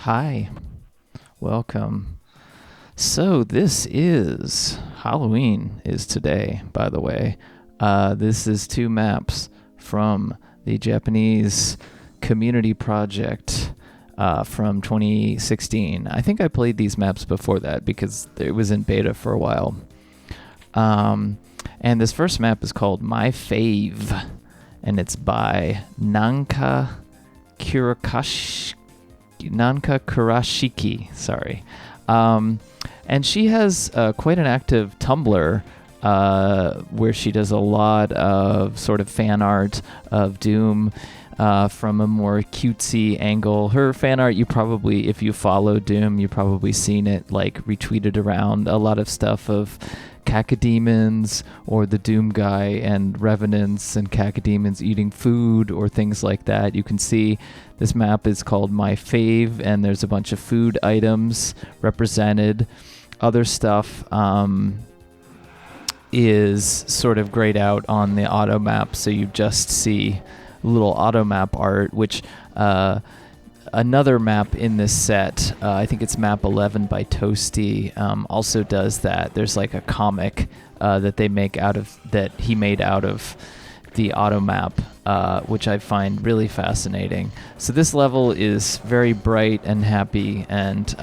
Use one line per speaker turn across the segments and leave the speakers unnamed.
Hi, welcome. So this is Halloween is today, by the way. This is two maps from the Japanese community project from 2016. I think I played these maps before that because it was in beta for a while. And this first map is called My Fave, and it's by Nanka Kurashiki, sorry. And she has quite an active Tumblr where she does a lot of sort of fan art of Doom from a more cutesy angle. Her fan art, you probably, if you follow Doom, you've probably seen it like retweeted around. A lot of stuff of cacodemons or the Doomguy and revenants and cacodemons eating food or things like that. You can see this map is called My Fave, and there's a bunch of food items represented. Other stuff is sort of grayed out on the auto map, so you just see little auto map art, which another map in this set, I think it's map 11 by Toooooasty, also does that. There's like a comic that they make that he made out of the auto map, which I find really fascinating. So this level is very bright and happy, and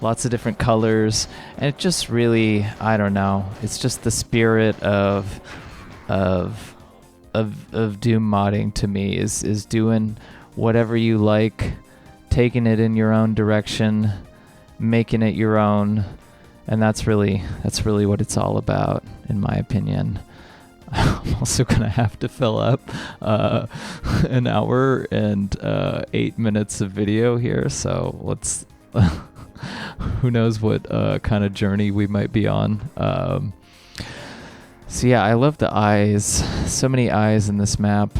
lots of different colors, and it just really, I don't know, it's just the spirit of Doom modding to me is doing whatever you like, taking it in your own direction, making it your own, and that's really what it's all about, in my opinion. I'm also gonna have to fill up an hour and 8 minutes of video here, so let's who knows what kind of journey we might be on. So yeah, I love the eyes. So many eyes in this map.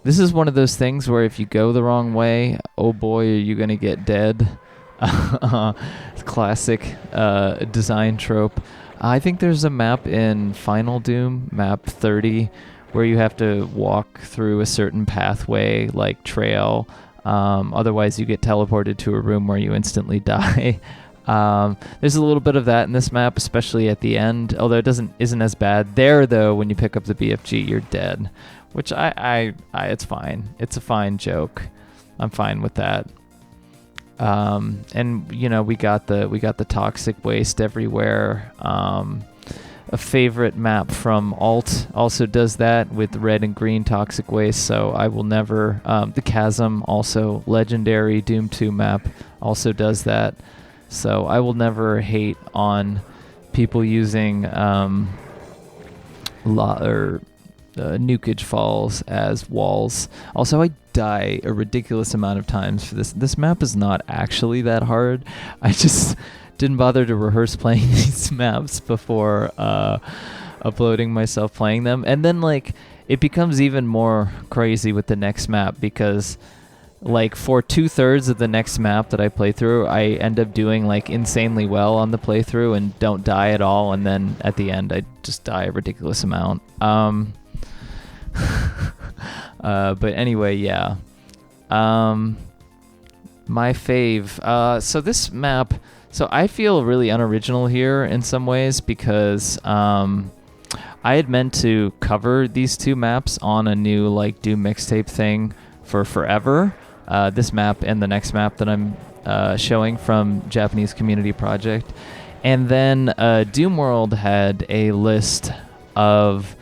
This is one of those things where if you go the wrong way, oh boy, are you gonna get dead. Classic design trope. I think there's a map in Final Doom, map 30, where you have to walk through a certain pathway, like trail. Otherwise, you get teleported to a room where you instantly die. There's a little bit of that in this map, especially at the end, although it isn't as bad. There, though, when you pick up the BFG, you're dead, which it's fine. It's a fine joke. I'm fine with that. And you know, we got the toxic waste everywhere. A favorite map from Alt also does that with red and green toxic waste, so I will never, the Chasm, also legendary Doom 2 map, also does that, so I will never hate on people using nukage falls as walls. Also, I die a ridiculous amount of times for this. This map is not actually that hard. I just didn't bother to rehearse playing these maps before uploading myself playing them. And then like it becomes even more crazy with the next map, because like for 2/3 of the next map that I play through, I end up doing like insanely well on the playthrough and don't die at all, and then at the end I just die a ridiculous amount. But anyway, yeah. My fave. So this map, so I feel really unoriginal here in some ways, because I had meant to cover these two maps on a new like Doom mixtape thing for forever. This map and the next map that I'm showing from Japanese community project. And then Doom World had a list of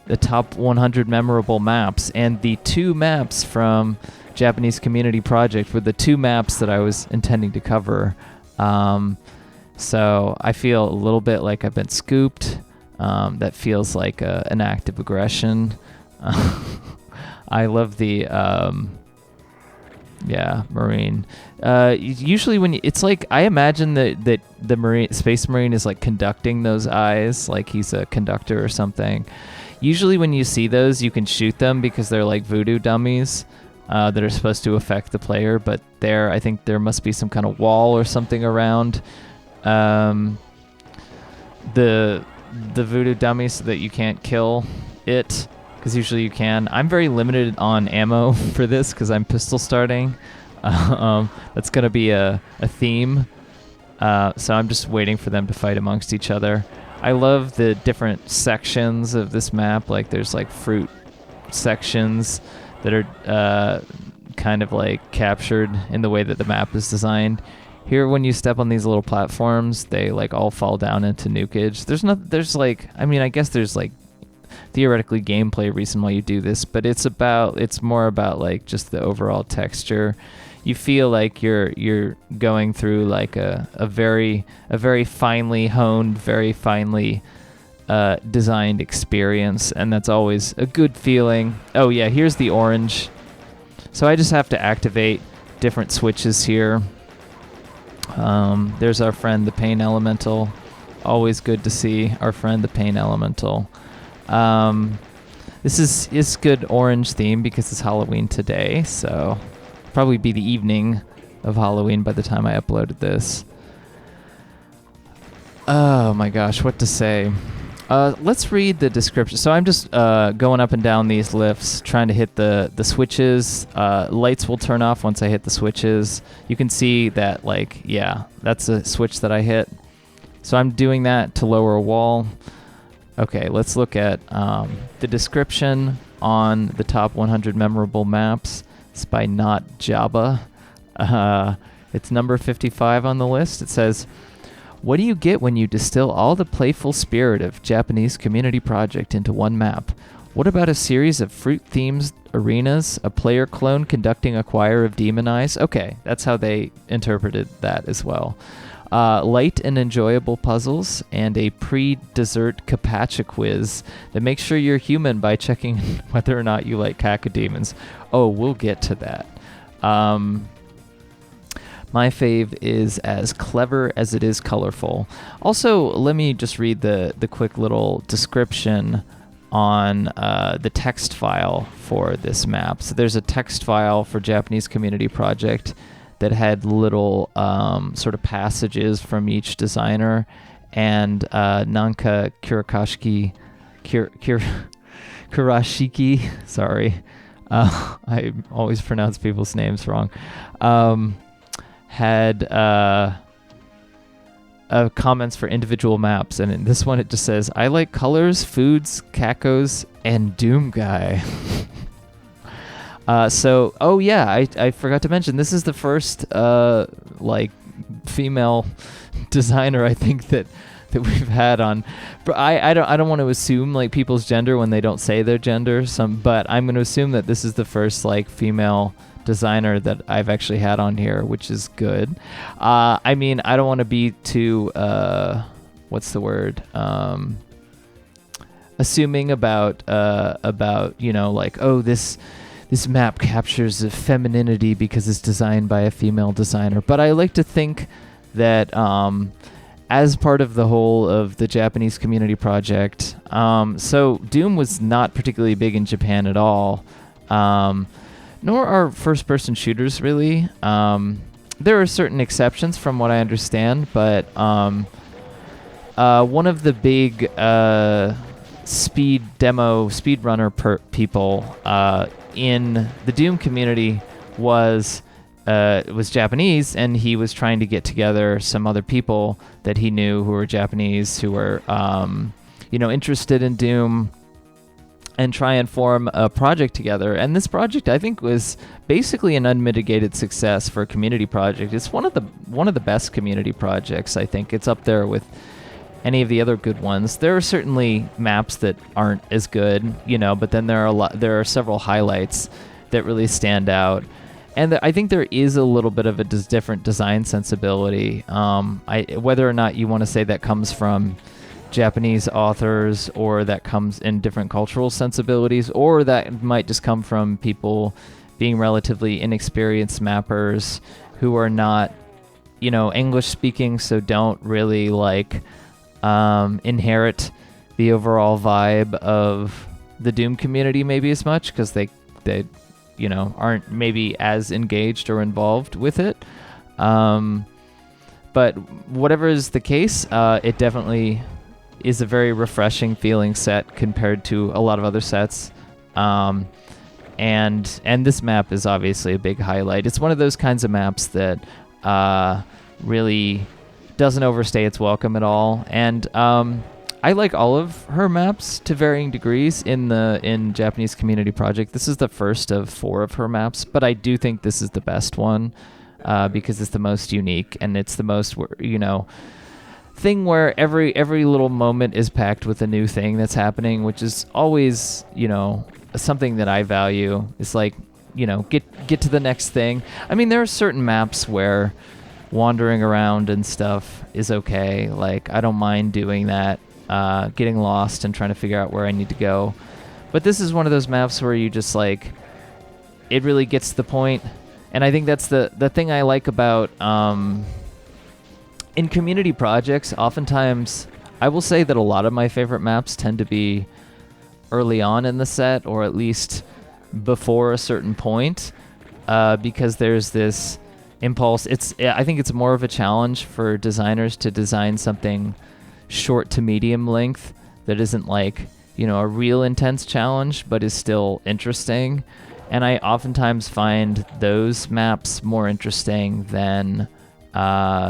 the top 100 memorable maps, and the two maps from Japanese community project were the two maps that I was intending to cover. So I feel a little bit like I've been scooped. That feels like an act of aggression. I love the Marine. Usually when it's like, I imagine that the Space Marine is like conducting those eyes, like he's a conductor or something. Usually when you see those, you can shoot them because they're like voodoo dummies that are supposed to affect the player, but I think there must be some kind of wall or something around the voodoo dummy so that you can't kill it, because usually you can. I'm very limited on ammo for this because I'm pistol starting. That's going to be a theme. So I'm just waiting for them to fight amongst each other. I love the different sections of this map. Like there's like fruit sections that are kind of like captured in the way that the map is designed. Here, when you step on these little platforms, they like all fall down into nukage. I guess there's like theoretically gameplay reason why you do this, but it's more about like just the overall texture. You feel like you're going through like a very finely honed, very finely designed experience, and that's always a good feeling. Oh yeah, here's the orange. So I just have to activate different switches here. There's our friend the Pain Elemental. Always good to see our friend the Pain Elemental. This is good orange theme because it's Halloween today, so probably be the evening of Halloween by the time I uploaded this. Oh my gosh, what to say? Let's read the description. So I'm just going up and down these lifts, trying to hit the switches. Lights will turn off once I hit the switches. You can see that, like, yeah, that's a switch that I hit. So I'm doing that to lower a wall. Okay, let's look at the description on the top 100 memorable maps. It's by Not Jabba. It's number 55 on the list. It says, "What do you get when you distill all the playful spirit of Japanese community project into one map? What about a series of fruit-themed arenas, a player clone conducting a choir of demon eyes?" Okay, that's how they interpreted that as well. Light and enjoyable puzzles, and a pre-dessert capacha quiz that makes sure you're human by checking whether or not you like cacodemons. Oh, we'll get to that. My fave is as clever as it is colorful. Also, let me just read the quick little description on the text file for this map. So there's a text file for Japanese Community Project that had little sort of passages from each designer, and Nanka Kurashiki, sorry, I always pronounce people's names wrong, had comments for individual maps, and in this one it just says, "I like colors, foods, cacos, and Doomguy." Oh yeah, I forgot to mention, this is the first like female designer I think that we've had on. But I don't want to assume like people's gender when they don't say their gender. But I'm going to assume that this is the first like female designer that I've actually had on here, which is good. I mean, I don't want to be too what's the word? Assuming about like, oh, this map captures the femininity because it's designed by a female designer. But I like to think that as part of the whole of the Japanese Community Project, so Doom was not particularly big in Japan at all, nor are first-person shooters really. There are certain exceptions from what I understand, but one of the big speedrunner people in the Doom community was Japanese, and he was trying to get together some other people that he knew who were Japanese, who were interested in Doom, and try and form a project together. And this project, I think, was basically an unmitigated success for a community project. It's one of the best community projects. I think it's up there with any of the other good ones. There are certainly maps that aren't as good, but then there are several highlights that really stand out. And I think there is a little bit of a different design sensibility. Whether or not you want to say that comes from Japanese authors, or that comes in different cultural sensibilities, or that might just come from people being relatively inexperienced mappers who are not, English speaking, so don't really inherit the overall vibe of the Doom community maybe as much, because they aren't maybe as engaged or involved with it. But whatever is the case, it definitely is a very refreshing feeling set compared to a lot of other sets. and this map is obviously a big highlight. It's one of those kinds of maps that really doesn't overstay its welcome at all. And I like all of her maps to varying degrees in Japanese Community Project. This is the first of 4 of her maps, but I do think this is the best one because it's the most unique, and it's the most, you know, thing where every little moment is packed with a new thing that's happening, which is always, you know, something that I value. It's like, you know, get to the next thing. I mean, there are certain maps where wandering around and stuff is okay. Like, I don't mind doing that, getting lost and trying to figure out where I need to go. But this is one of those maps where you just, like, it really gets to the point. And I think that's the thing I like about in community projects. Oftentimes, I will say that a lot of my favorite maps tend to be early on in the set, or at least before a certain point, because there's this impulse. I think it's more of a challenge for designers to design something short to medium length that isn't like, you know, a real intense challenge, but is still interesting. And I oftentimes find those maps more interesting than,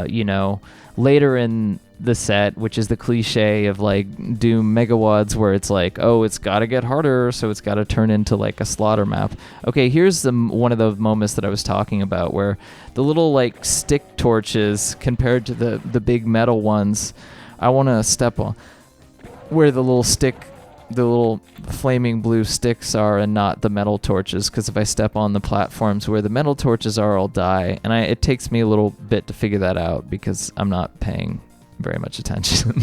you know, later in the set, which is the cliche of like Doom Megawads, where it's like, oh, it's got to get harder, so it's got to turn into like a slaughter map. Okay, here's one of those moments that I was talking about, where the little like stick torches compared to the big metal ones, I want to step on where the little flaming blue sticks are, and not the metal torches, because if I step on the platforms where the metal torches are, I'll die. And it takes me a little bit to figure that out because I'm not paying very much attention.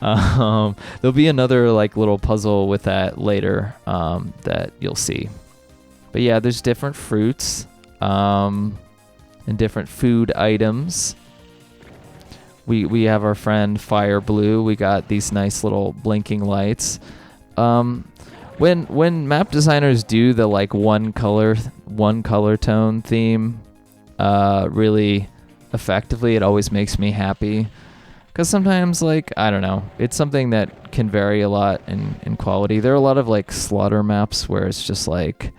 There'll be another like little puzzle with that later that you'll see. But yeah, there's different fruits and different food items. We have our friend Fire Blue. We got these nice little blinking lights. When map designers do the like one color tone theme really effectively, it always makes me happy. Because sometimes, like, I don't know, it's something that can vary a lot in quality. There are a lot of like slaughter maps where it's just like,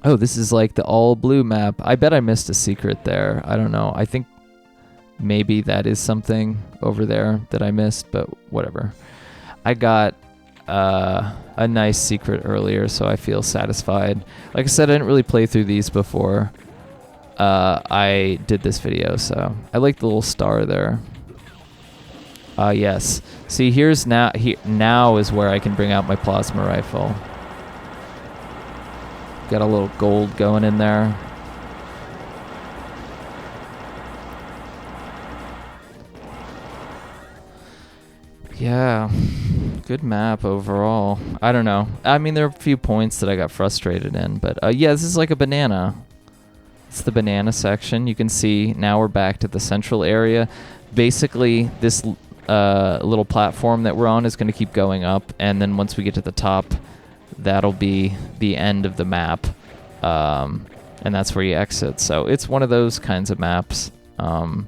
oh, this is like the all blue map. I bet I missed a secret there. I don't know. I think maybe that is something over there that I missed, but whatever. I got a nice secret earlier, so I feel satisfied. Like I said, I didn't really play through these before I did this video, so I like the little star there. Yes. See, here's now is where I can bring out my plasma rifle. Got a little gold going in there. Yeah, good map overall. I don't know. I mean, there are a few points that I got frustrated in, but yeah, this is like a banana. It's the banana section. You can see now we're back to the central area. Basically, this little platform that we're on is going to keep going up, and then once we get to the top, that'll be the end of the map, and that's where you exit. So it's one of those kinds of maps, and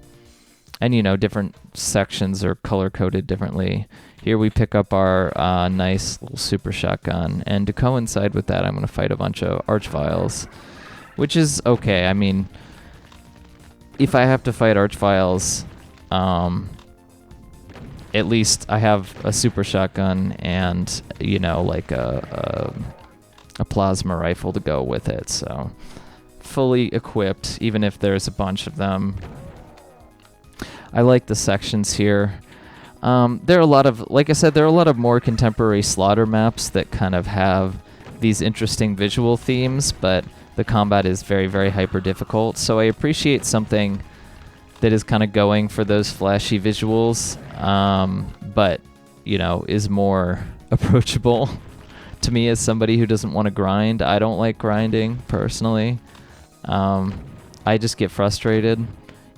you know, different sections are color coded differently. Here we pick up our nice little super shotgun, and to coincide with that, I'm going to fight a bunch of archviles, which is okay. I mean, if I have to fight archviles, at least I have a super shotgun and, you know, like a plasma rifle to go with it. So fully equipped, even if there's a bunch of them. I like the sections here. There are a lot of, like I said, there are a lot of more contemporary slaughter maps that kind of have these interesting visual themes, but the combat is very, very hyper difficult. So I appreciate something that is kind of going for those flashy visuals, but, you know, is more approachable to me as somebody who doesn't want to grind. I don't like grinding, personally. I just get frustrated.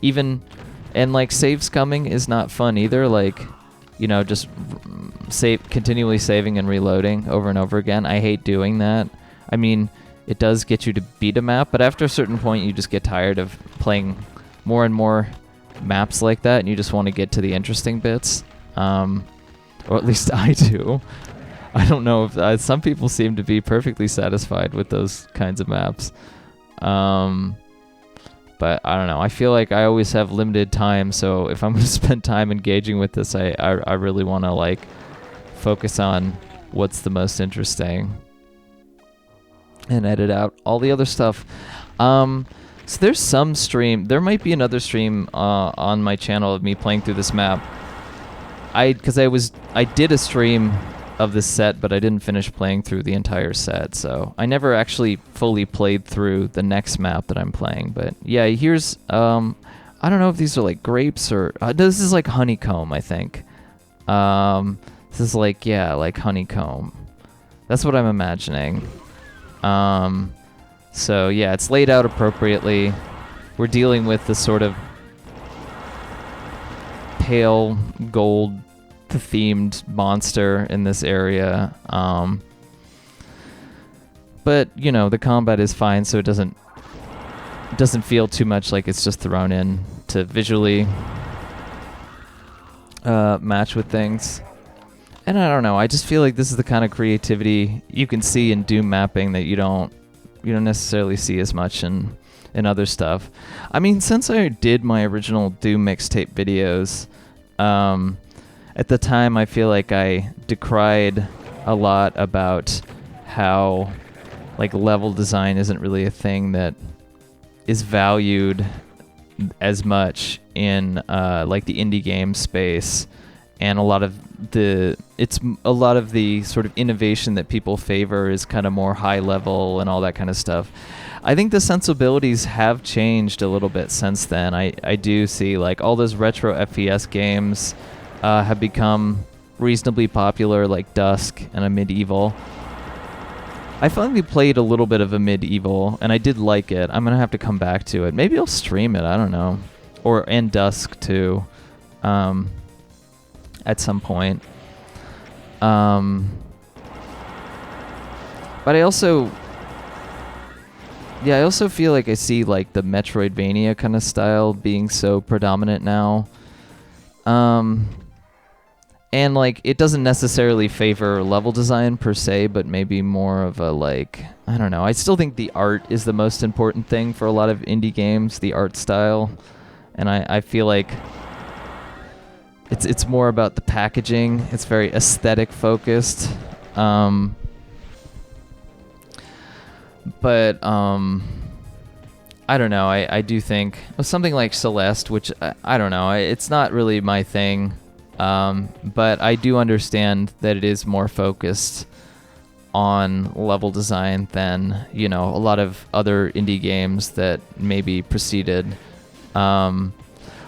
And, like, save scumming is not fun either. Like, you know, just continually saving and reloading over and over again. I hate doing that. I mean, it does get you to beat a map, but after a certain point, you just get tired of playing more and more maps like that, and you just want to get to the interesting bits. Or at least I do. I don't know if some people seem to be perfectly satisfied with those kinds of maps. But I don't know. I feel like I always have limited time, so if I'm going to spend time engaging with this, I really want to like focus on what's the most interesting and edit out all the other stuff. So there's some stream. There might be another stream on my channel of me playing through this map. I did a stream of this set, but I didn't finish playing through the entire set, so I never actually fully played through the next map that I'm playing. But yeah, here's I don't know if these are like grapes or this is like honeycomb, I think. This is like, yeah, like honeycomb. That's what I'm imagining. So yeah, it's laid out appropriately. We're dealing with the sort of pale gold themed monster in this area. But you know, the combat is fine, so it doesn't feel too much like it's just thrown in to visually match with things. And I don't know, I just feel like this is the kind of creativity you can see in Doom mapping that you don't necessarily see as much in other stuff. I mean, since I did my original Doom mixtape videos, at the time I feel like I decried a lot about how like level design isn't really a thing that is valued as much in like the indie game space, and a lot of the sort of innovation that people favor is kind of more high level and all that kind of stuff. I think the sensibilities have changed a little bit since then. I do see like all those retro FPS games have become reasonably popular, like Dusk and a Medieval. I finally played a little bit of a Medieval, and I did like it. I'm gonna have to come back to it. Maybe I'll stream it. I don't know, and Dusk too, at some point. But I also feel like I see like the Metroidvania kind of style being so predominant now. And like it doesn't necessarily favor level design per se, but maybe more of a like, I don't know. I still think the art is the most important thing for a lot of indie games, the art style. And I feel like it's more about the packaging. It's very aesthetic focused. But I don't know. I do think something like Celeste, which I don't know. It's not really my thing. But I do understand that it is more focused on level design than, you know, a lot of other indie games that maybe preceded. Or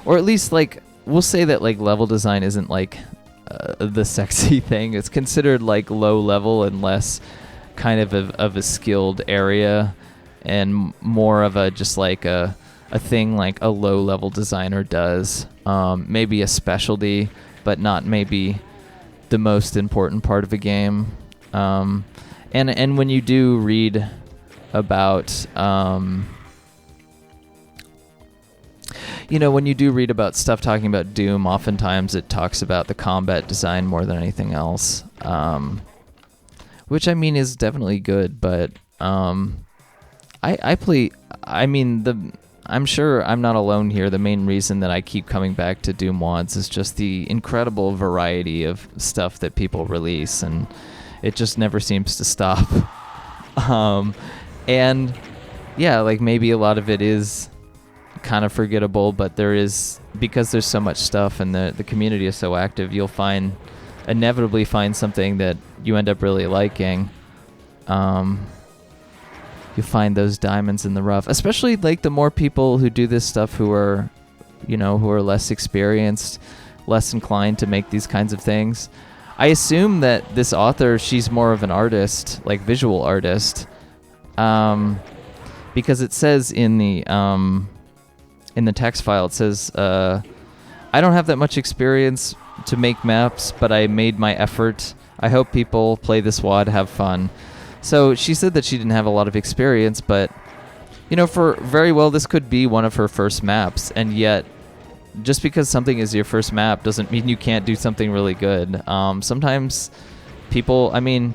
at least, like, we'll say that, like, level design isn't, like, the sexy thing. It's considered, like, low level and less kind of a skilled area, and more of a just, like, a thing like a low-level designer does. Maybe a specialty, but not maybe the most important part of a game. And when you do read about, when you do read about stuff talking about Doom, oftentimes it talks about the combat design more than anything else, which I mean is definitely good. But I'm sure I'm not alone here. The main reason that I keep coming back to Doom Wads is just the incredible variety of stuff that people release, and it just never seems to stop. And yeah, like maybe a lot of it is kind of forgettable, but because there's so much stuff and the community is so active, you'll inevitably find something that you end up really liking. You find those diamonds in the rough, especially like the more people who do this stuff who are less experienced, less inclined to make these kinds of things. I assume that this author, she's more of an artist, like visual artist, because it says in the text file, it says, I don't have that much experience to make maps, but I made my effort. I hope people play this WOD, have fun. So she said that she didn't have a lot of experience, but, for very well, this could be one of her first maps. And yet, just because something is your first map doesn't mean you can't do something really good. Sometimes people, I mean,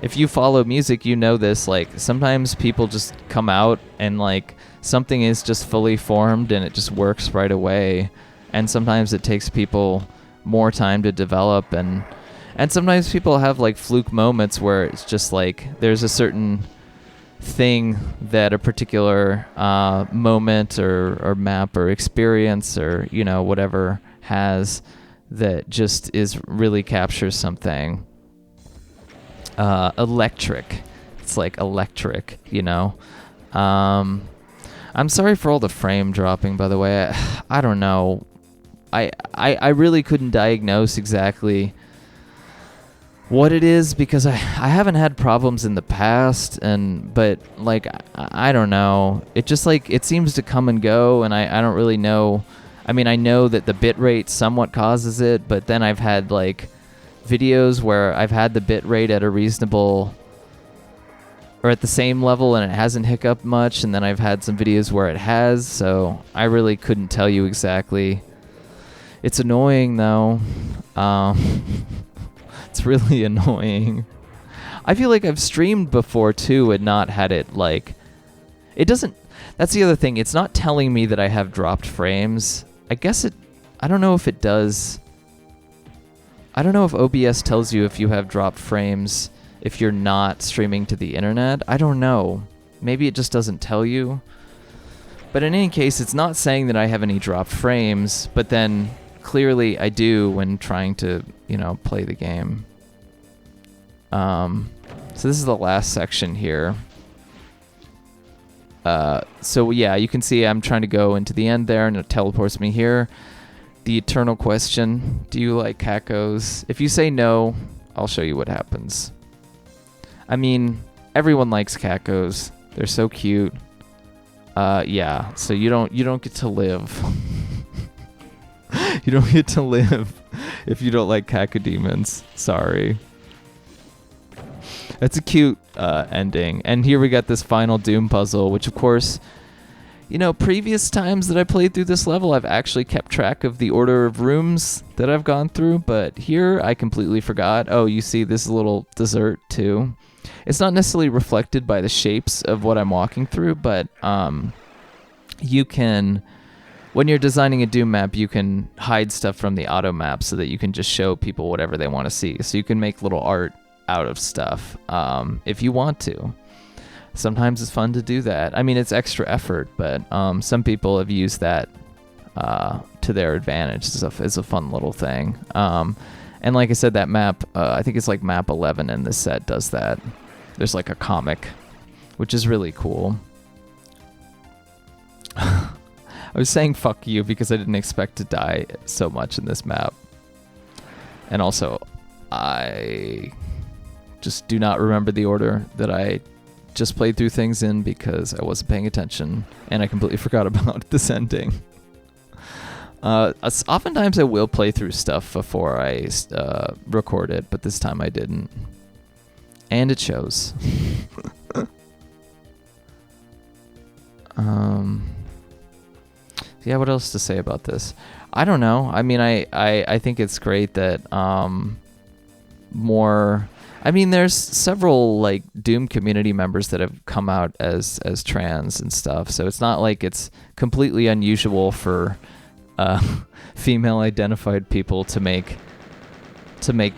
if you follow music, you know this, like sometimes people just come out and like something is just fully formed and it just works right away, and sometimes it takes people more time to develop, and sometimes people have like fluke moments where it's just like there's a certain thing that a particular moment or map or experience or whatever has that just really captures something electric. It's like electric, I'm sorry for all the frame dropping, by the way. I don't know. I really couldn't diagnose exactly what it is because I haven't had problems in the past, but like I don't know. It just like it seems to come and go, and I don't really know. I mean, I know that the bit rate somewhat causes it, but then I've had like videos where I've had the bit rate at a reasonable or at the same level and it hasn't hiccuped much, and then I've had some videos where it has, so I really couldn't tell you exactly. It's annoying though. It's really annoying. I feel like I've streamed before too and not had it like... It doesn't... That's the other thing. It's not telling me that I have dropped frames. I guess it... I don't know if it does. I don't know if OBS tells you if you have dropped frames if you're not streaming to the internet. I don't know. Maybe it just doesn't tell you. But in any case, it's not saying that I have any dropped frames, but then clearly I do when trying to, play the game. So this is the last section here. So yeah, you can see I'm trying to go into the end there, and it teleports me here. The eternal question, do you like cacos? If you say no, I'll show you what happens. I mean, everyone likes cacos. They're so cute. Yeah, so you don't get to live. You don't get to live if you don't like cacodemons. Sorry. That's a cute ending. And here we got this final Doom puzzle, which of course, previous times that I played through this level, I've actually kept track of the order of rooms that I've gone through, but here I completely forgot. Oh, you see this little dessert too. It's not necessarily reflected by the shapes of what I'm walking through, but you can... When you're designing a Doom map, you can hide stuff from the auto map so that you can just show people whatever they want to see. So you can make little art out of stuff if you want to. Sometimes it's fun to do that. I mean, it's extra effort, but some people have used that to their advantage. It's a fun little thing. And like I said, that map, I think it's like map 11 in this set does that. There's like a comic, which is really cool. I was saying fuck you because I didn't expect to die so much in this map. And also, I just do not remember the order that I just played through things in because I wasn't paying attention and I completely forgot about this ending. Oftentimes I will play through stuff before I record it, but this time I didn't. And it shows. Yeah, what else to say about this? I don't know. I mean, I think it's great that more... I mean, there's several like Doom community members that have come out as trans and stuff, so it's not like it's completely unusual for female identified people to make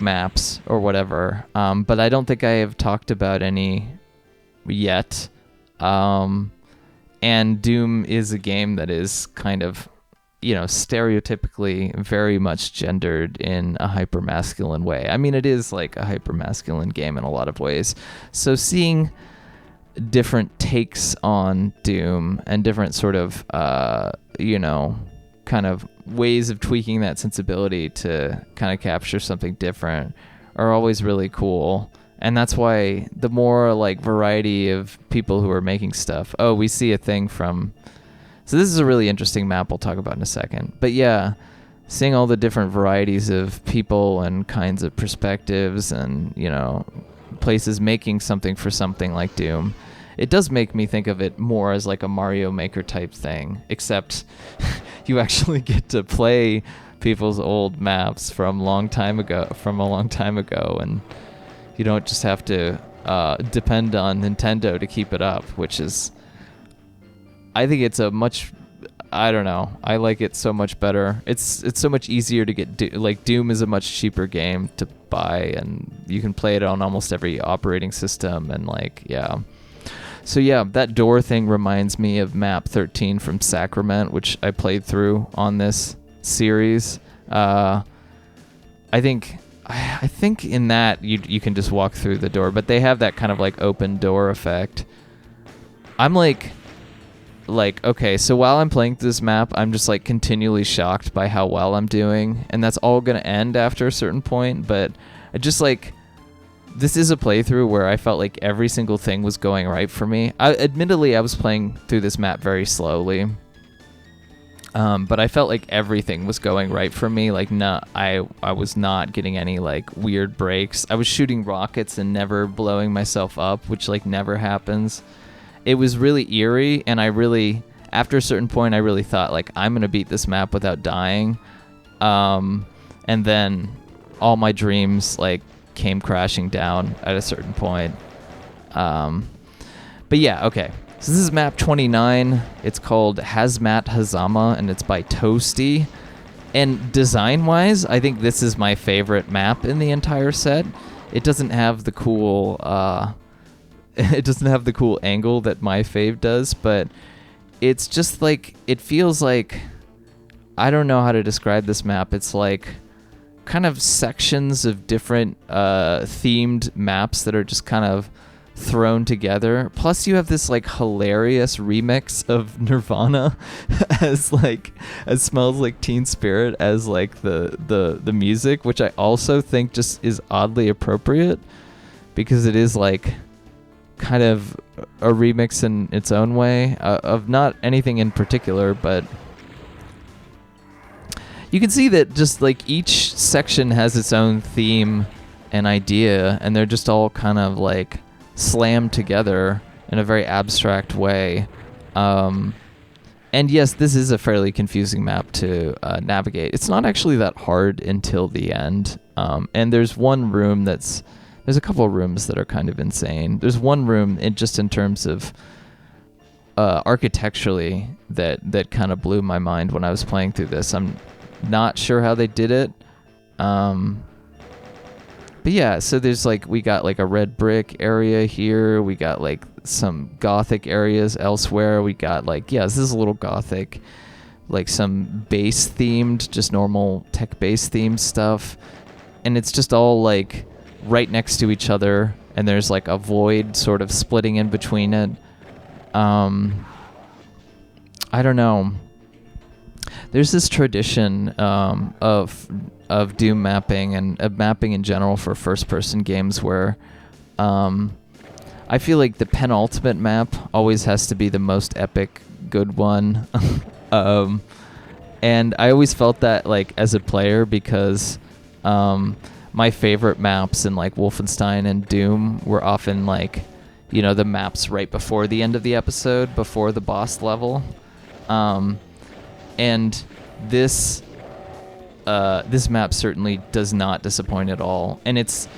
maps or whatever. But I don't think I have talked about any yet. And Doom is a game that is kind of, stereotypically very much gendered in a hyper-masculine way. I mean, it is like a hyper-masculine game in a lot of ways. So seeing different takes on Doom and different sort of, kind of ways of tweaking that sensibility to kind of capture something different are always really cool. And that's why the more like variety of people who are making stuff. Oh, we see a thing from... So this is a really interesting map we'll talk about in a second. But yeah, seeing all the different varieties of people and kinds of perspectives and, places making something for something like Doom, it does make me think of it more as like a Mario Maker type thing, except you actually get to play people's old maps from a long time ago and You don't just have to depend on Nintendo to keep it up, which is, I think it's a much, I don't know, I like it so much better. It's so much easier to get, like Doom is a much cheaper game to buy, and you can play it on almost every operating system, and like, yeah. So yeah, that door thing reminds me of map 13 from Sacrament, which I played through on this series. I think in that you can just walk through the door, but they have that kind of like open door effect. I'm like okay, so while I'm playing this map, I'm just like continually shocked by how well I'm doing, and that's all gonna end after a certain point. But I just like, this is a playthrough where I felt like every single thing was going right for me. Admittedly, I was playing through this map very slowly, but I felt like everything was going right for me. Like, I was not getting any like weird breaks. I was shooting rockets and never blowing myself up, which like never happens. It was really eerie, and after a certain point, I really thought like, I'm gonna beat this map without dying, and then all my dreams like came crashing down at a certain point. But yeah, okay. So this is map 29. It's called Hazmat Hazama, and it's by Toooooasty. And design-wise, I think this is my favorite map in the entire set. It doesn't have the cool, angle that my fave does, but it's just like, it feels like, I don't know how to describe this map. It's like kind of sections of different themed maps that are just kind of thrown together. Plus you have this like hilarious remix of Nirvana as Smells Like Teen Spirit as like the music, which I also think just is oddly appropriate, because it is like kind of a remix in its own way of not anything in particular, but you can see that just like each section has its own theme and idea, and they're just all kind of like slammed together in a very abstract way. And yes, this is a fairly confusing map to navigate. It's not actually that hard until the end. And there's one room there's a couple of rooms that are kind of insane. There's one room just in terms of architecturally that kind of blew my mind when I was playing through this. I'm not sure how they did it. But yeah, so there's like, we got like a red brick area here. We got like some gothic areas elsewhere. We got like, yeah, this is a little gothic, like some bass themed, just normal tech bass themed stuff. And it's just all like right next to each other. And there's like a void sort of splitting in between it. I don't know. There's this tradition of Doom mapping and of mapping in general for first-person games where I feel like the penultimate map always has to be the most epic good one. And I always felt that like as a player, because my favorite maps in like Wolfenstein and Doom were often like, you know, the maps right before the end of the episode, before the boss level. And this map certainly does not disappoint at all, and it's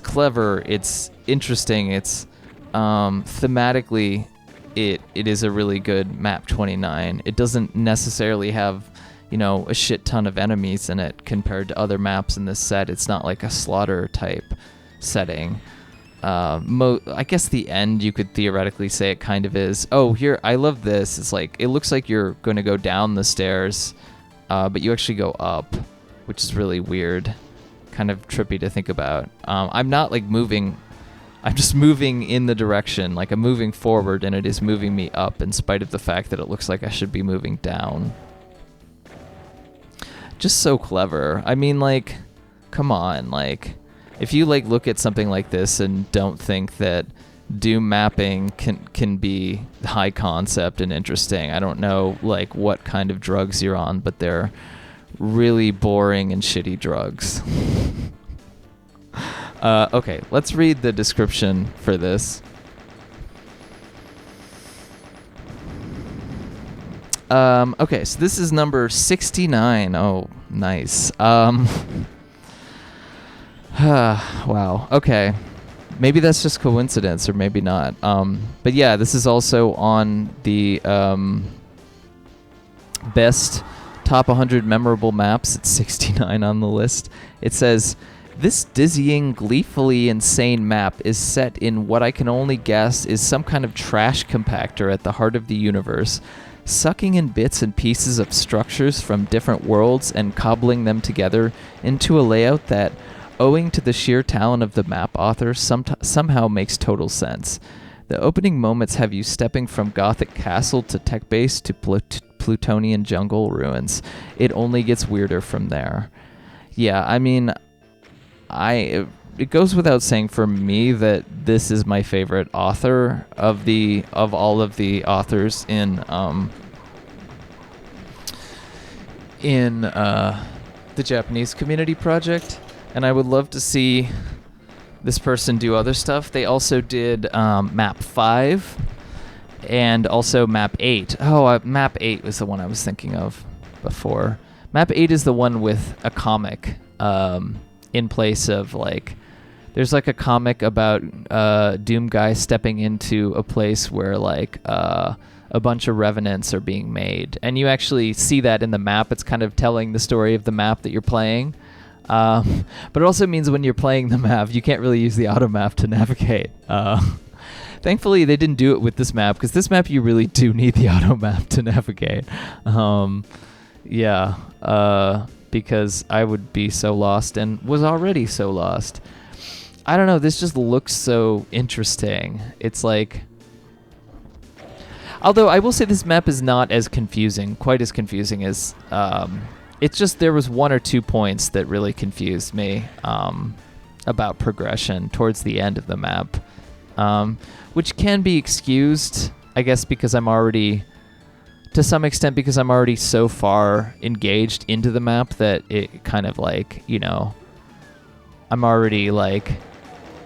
clever, it's interesting, it's thematically it is a really good map 29. It doesn't necessarily have, you know, a shit ton of enemies in it compared to other maps in this set. It's not like a slaughter type setting. I guess the end, you could theoretically say it kind of is. Oh, here, I love this. It's like, it looks like you're going to go down the stairs, but you actually go up, which is really weird. Kind of trippy to think about. I'm not like moving, I'm just moving in the direction, like I'm moving forward, and it is moving me up in spite of the fact that it looks like I should be moving down. Just so clever. I mean, like, come on, like, if you like look at something like this and don't think that Doom mapping can be high concept and interesting, I don't know like what kind of drugs you're on, but they're really boring and shitty drugs. Okay, let's read the description for this. Okay, so this is number 69. Oh, nice. Wow. Okay. Maybe that's just coincidence, or maybe not. But yeah, this is also on the best top 100 memorable maps. It's 69 on the list. It says, this dizzying, gleefully insane map is set in what I can only guess is some kind of trash compactor at the heart of the universe, sucking in bits and pieces of structures from different worlds and cobbling them together into a layout that, owing to the sheer talent of the map author, somehow makes total sense. The opening moments have you stepping from Gothic castle to tech base to Plutonian jungle ruins. It only gets weirder from there. Yeah, I mean, it goes without saying for me that this is my favorite author of all of the authors in the Japanese community project. And I would love to see this person do other stuff. They also did Map 5 and also Map 8. Oh, Map 8 was the one I was thinking of before. Map 8 is the one with a comic in place of, like, there's like a comic about Doomguy stepping into a place where, like, a bunch of revenants are being made. And you actually see that in the map. It's kind of telling the story of the map that you're playing. But it also means when you're playing the map, you can't really use the auto map to navigate. Thankfully, they didn't do it with this map, because this map you really do need the auto map to navigate. Because I would be so lost and was already so lost. I don't know, this just looks so interesting. It's like... Although I will say this map is not as confusing, quite as confusing as... It's just there was 1 or 2 points that really confused me about progression towards the end of the map, which can be excused, I guess, because I'm already, to some extent, because I'm already so far engaged into the map that it kind of, like, you know, I'm already, like,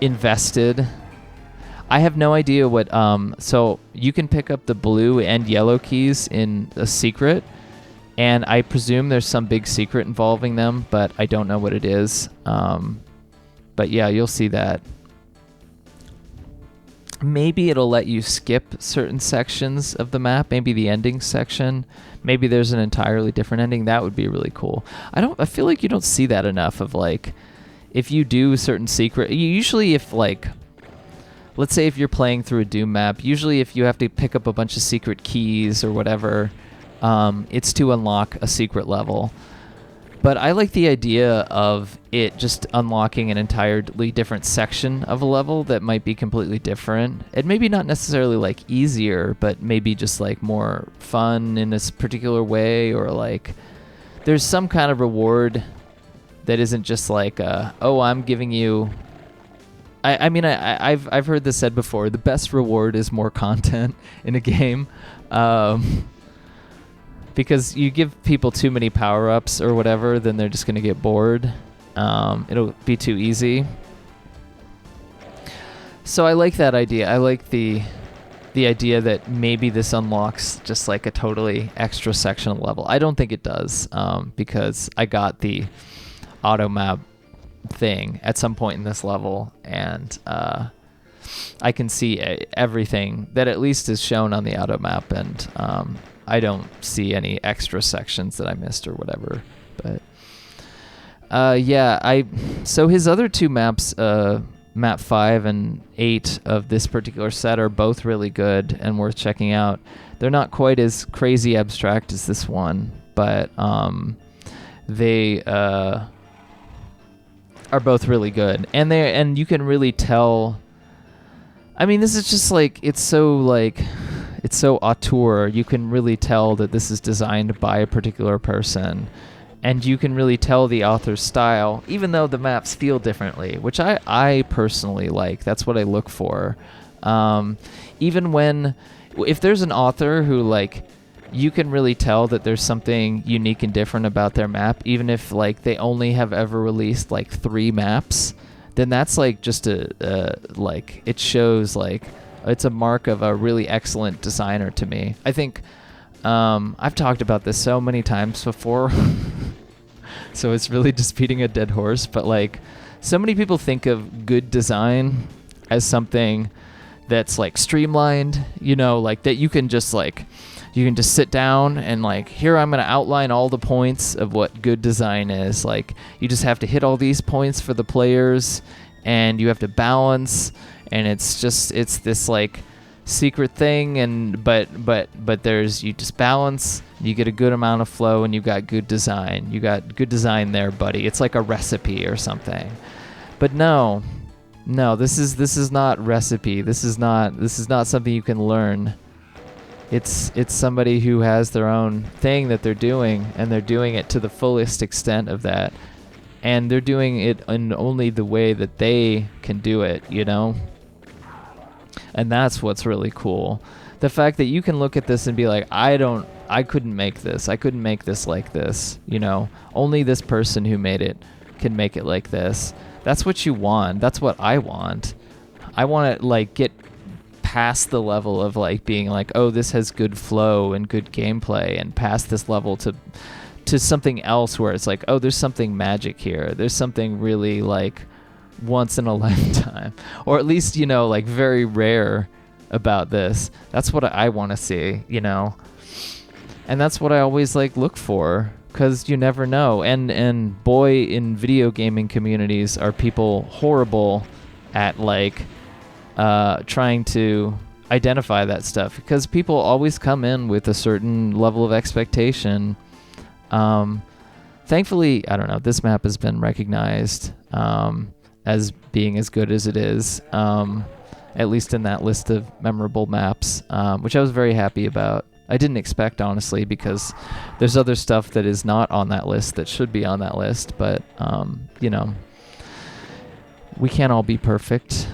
invested. I have no idea what, so you can pick up the blue and yellow keys in a secret, and I presume there's some big secret involving them, but I don't know what it is. But yeah, you'll see that. Maybe it'll let you skip certain sections of the map, maybe the ending section. Maybe there's an entirely different ending. That would be really cool. I feel like you don't see that enough of, like, if you do certain secret, usually if, like, let's say if you're playing through a Doom map, usually if you have to pick up a bunch of secret keys or whatever, it's to unlock a secret level. But I like the idea of it just unlocking an entirely different section of a level that might be completely different. And maybe not necessarily, like, easier, but maybe just, like, more fun in this particular way, or, like, there's some kind of reward that isn't just like, oh, I'm giving you... I mean, I've heard this said before, the best reward is more content in a game. Because you give people too many power-ups or whatever, then they're just going to get bored. It'll be too easy. So I like that idea. I like the idea that maybe this unlocks just like a totally extra sectional level. I don't think it does, because I got the auto map thing at some point in this level, and I can see everything that at least is shown on the auto map, and I don't see any extra sections that I missed or whatever. But yeah, so his other 2 maps, map 5 and 8 of this particular set, are both really good and worth checking out. They're not quite as crazy abstract as this one, but they are both really good, and you can really tell. I mean, this is just like, it's so auteur. You can really tell that this is designed by a particular person, and you can really tell the author's style, even though the maps feel differently, which I personally like. That's what I look for. Even if there's an author who, like, you can really tell that there's something unique and different about their map, even if, like, they only have ever released, like, 3 maps, then that's, like, just like, it shows, like, it's a mark of a really excellent designer to me. I think I've talked about this so many times before, so it's really just beating a dead horse, but, like, so many people think of good design as something that's like streamlined, you know, like that you can just sit down and like, here I'm going to outline all the points of what good design is. Like, you just have to hit all these points for the players, and you have to balance, and it's this like secret thing, and but you just balance, you get a good amount of flow, and you got good design. You got good design there, buddy. It's like a recipe or something. But no, this is not recipe. This is not something you can learn. It's somebody who has their own thing that they're doing, and they're doing it to the fullest extent of that. And they're doing it in only the way that they can do it, you know? And that's what's really cool. The fact that you can look at this and be like, I couldn't make this. I couldn't make this like this, you know? Only this person who made it can make it like this. That's what you want. That's what I want. I want to like get past the level of like being like, oh, this has good flow and good gameplay, and past this level to something else where it's like, oh, there's something magic here. There's something really like once in a lifetime, or at least, you know, like very rare about this. That's what I want to see, you know? And that's what I always like look for, because you never know. And boy, in video gaming communities are people horrible at like trying to identify that stuff, because people always come in with a certain level of expectation. Thankfully, I don't know, this map has been recognized as being as good as it is, at least in that list of memorable maps, which I was very happy about. I didn't expect, honestly, because there's other stuff that is not on that list that should be on that list, but, you know, we can't all be perfect.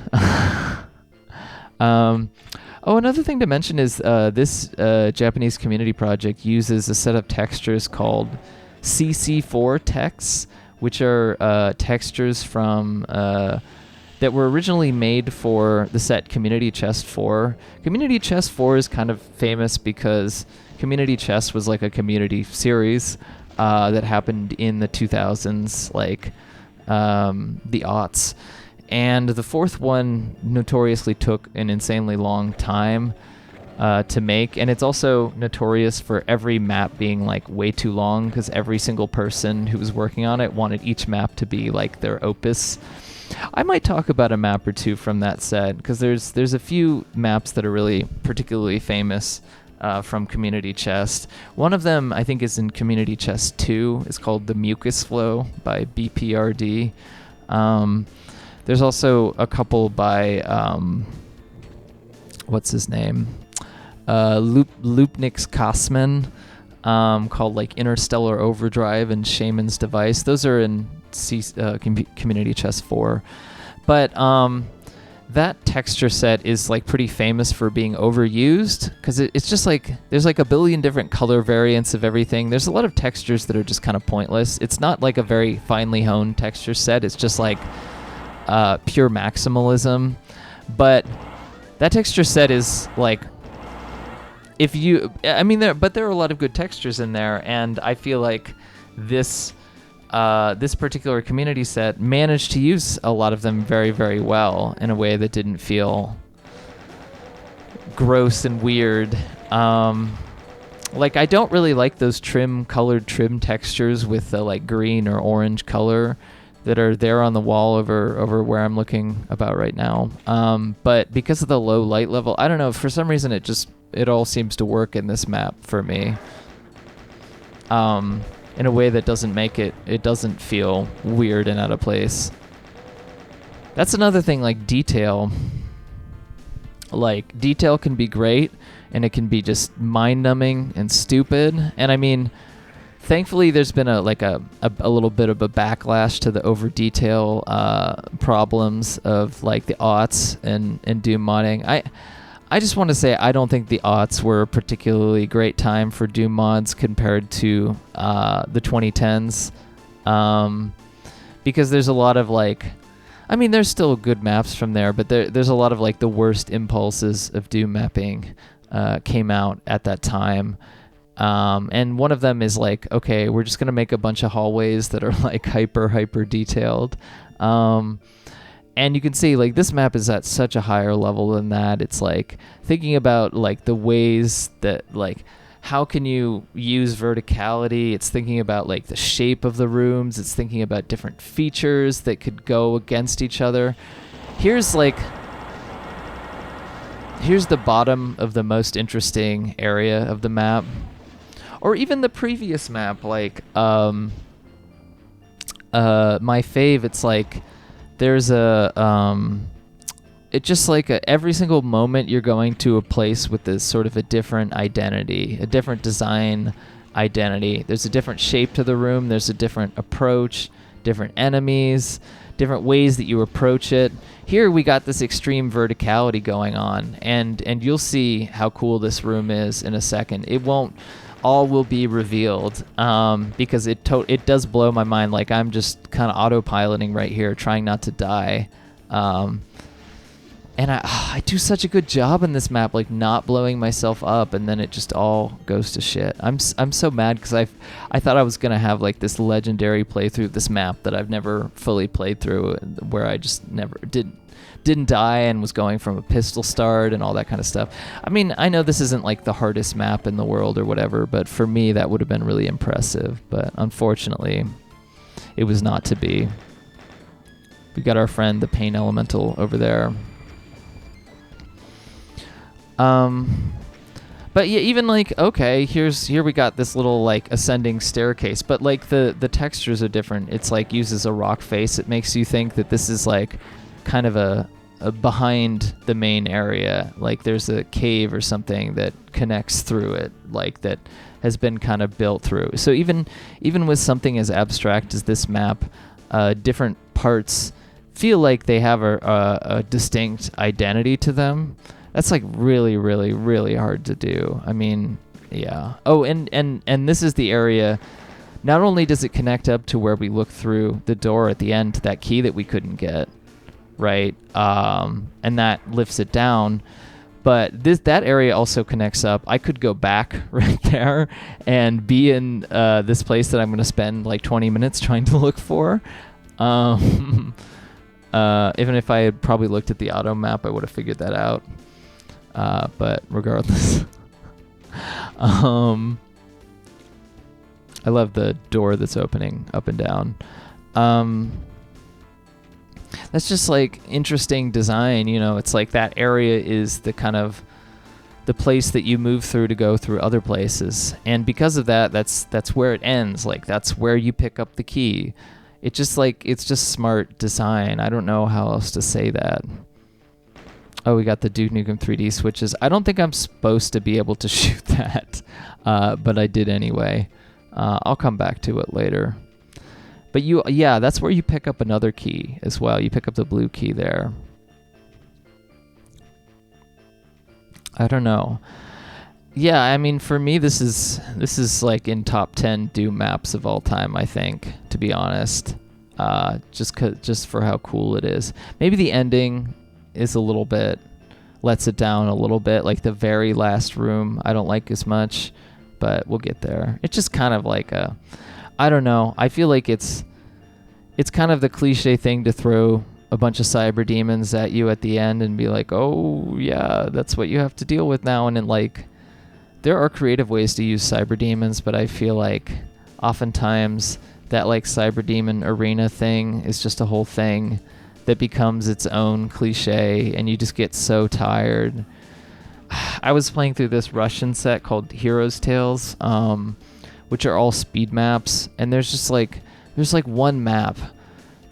Another thing to mention is this Japanese community project uses a set of textures called CC4 texts, which are textures from that were originally made for the set Community Chest 4. Community Chest 4 is kind of famous because Community Chest was like a community series that happened in the 2000s, like the aughts. And the fourth one notoriously took an insanely long time to make, and it's also notorious for every map being like way too long, because every single person who was working on it wanted each map to be like their opus. I might talk about a map or two from that set, because there's a few maps that are really particularly famous from Community Chest. One of them, I think, is in Community Chest 2. It's called The Mucus Flow by BPRD. There's also a couple by, what's his name? Lupnix Kosman, called like Interstellar Overdrive and Shaman's Device. Those are in Community Chest 4. But that texture set is like pretty famous for being overused, because it's just like there's like a billion different color variants of everything. There's a lot of textures that are just kind of pointless. It's not like a very finely honed texture set. It's just like pure maximalism. But that texture set is like, there are a lot of good textures in there, and I feel like this particular community set managed to use a lot of them very, very well in a way that didn't feel gross and weird. Like, I don't really like those colored trim textures with the like green or orange color that are there on the wall over where I'm looking about right now. But because of the low light level, I don't know, for some reason it all seems to work in this map for me. In a way that doesn't make it doesn't feel weird and out of place. That's another thing, like detail. Like, detail can be great, and it can be just mind-numbing and stupid. And I mean, thankfully there's been a little bit of a backlash to the over-detail problems of like the aughts and Doom modding. I just want to say I don't think the aughts were a particularly great time for Doom mods compared to the 2010s, because there's a lot of like, I mean, there's still good maps from there, but there's a lot of like the worst impulses of Doom mapping came out at that time. And one of them is like, okay, we're just going to make a bunch of hallways that are like hyper detailed. And you can see like this map is at such a higher level than that. It's like thinking about like the ways that like how can you use verticality. It's thinking about like the shape of the rooms. It's thinking about different features that could go against each other. Here's the bottom of the most interesting area of the map, or even the previous map, like my fave. It's like there's it's just like every single moment you're going to a place with this sort of a different identity, a different design identity. There's a different shape to the room. There's a different approach, different enemies, different ways that you approach it. Here we got this extreme verticality going on, and you'll see how cool this room is in a second. It won't all will be revealed because it does blow my mind. Like I'm just kind of autopiloting right here, trying not to die. And I do such a good job in this map, like not blowing myself up, and then it just all goes to shit. I'm so mad because I thought I was gonna have like this legendary playthrough of this map that I've never fully played through, where I just never didn't die and was going from a pistol start and all that kind of stuff. I mean, I know this isn't like the hardest map in the world or whatever, but for me that would have been really impressive. But unfortunately, it was not to be. We got our friend the Pain Elemental over there. But yeah, even like, okay, here we got this little like ascending staircase, but like the textures are different. It's like uses a rock face. It makes you think that this is like kind of a behind the main area. Like there's a cave or something that connects through it, like that has been kind of built through. So even with something as abstract as this map, different parts feel like they have a distinct identity to them. That's like really, really, really hard to do. I mean, yeah. Oh, and this is the area. Not only does it connect up to where we look through the door at the end to that key that we couldn't get, right? And that lifts it down. But that area also connects up. I could go back right there and be in this place that I'm going to spend like 20 minutes trying to look for. Even if I had probably looked at the auto map, I would have figured that out. But regardless, I love the door that's opening up and down. That's just like interesting design, you know. It's like that area is the kind of the place that you move through to go through other places, and because of that, that's where it ends. Like that's where you pick up the key. It's just smart design. I don't know how else to say that. Oh, we got the Duke Nukem 3D switches. I don't think I'm supposed to be able to shoot that, but I did anyway. I'll come back to it later. But that's where you pick up another key as well. You pick up the blue key there. I don't know. Yeah, I mean, for me, this is like in top 10 Doom maps of all time, I think, to be honest. Just for how cool it is. Maybe the ending is a little bit, lets it down a little bit. Like the very last room, I don't like as much, but we'll get there. It's just kind of like I don't know. I feel like it's kind of the cliche thing to throw a bunch of cyber demons at you at the end and be like, oh yeah, that's what you have to deal with now. And then like, there are creative ways to use cyber demons, but I feel like oftentimes that like cyber demon arena thing is just a whole thing that becomes its own cliche, and you just get so tired. I was playing through this Russian set called Heroes Tales, which are all speed maps, and there's one map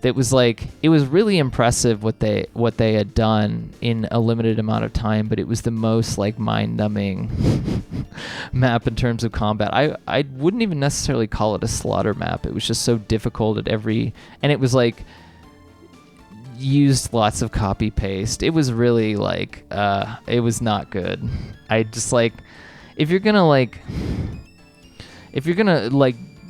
that was like, it was really impressive what they had done in a limited amount of time, but it was the most like mind-numbing map in terms of combat. I wouldn't even necessarily call it a slaughter map. It was just so difficult at and it was like used lots of copy paste. It was really like it was not good. I just like, if you're gonna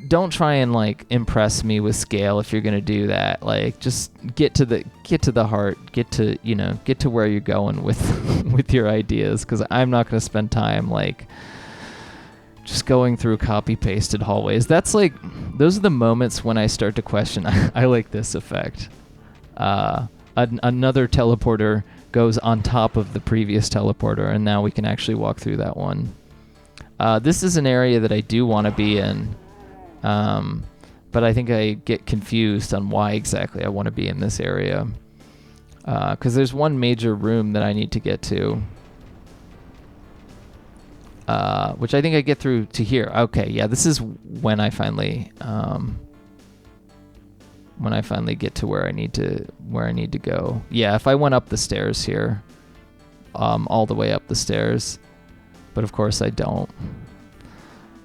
don't try and like impress me with scale. If you're gonna do that, like just get to the heart, get to where you're going with your ideas, because I'm not gonna spend time like just going through copy pasted hallways. That's like, those are the moments when I start to question. I like this effect. another teleporter goes on top of the previous teleporter, and now we can actually walk through that one. This is an area that I do want to be in, but I think I get confused on why exactly I want to be in this area. Because there's one major room that I need to get to, which I think I get through to here. Okay, yeah, this is when I finally get to where I need to go. Yeah, if I went up the stairs here, all the way up the stairs, but of course I don't.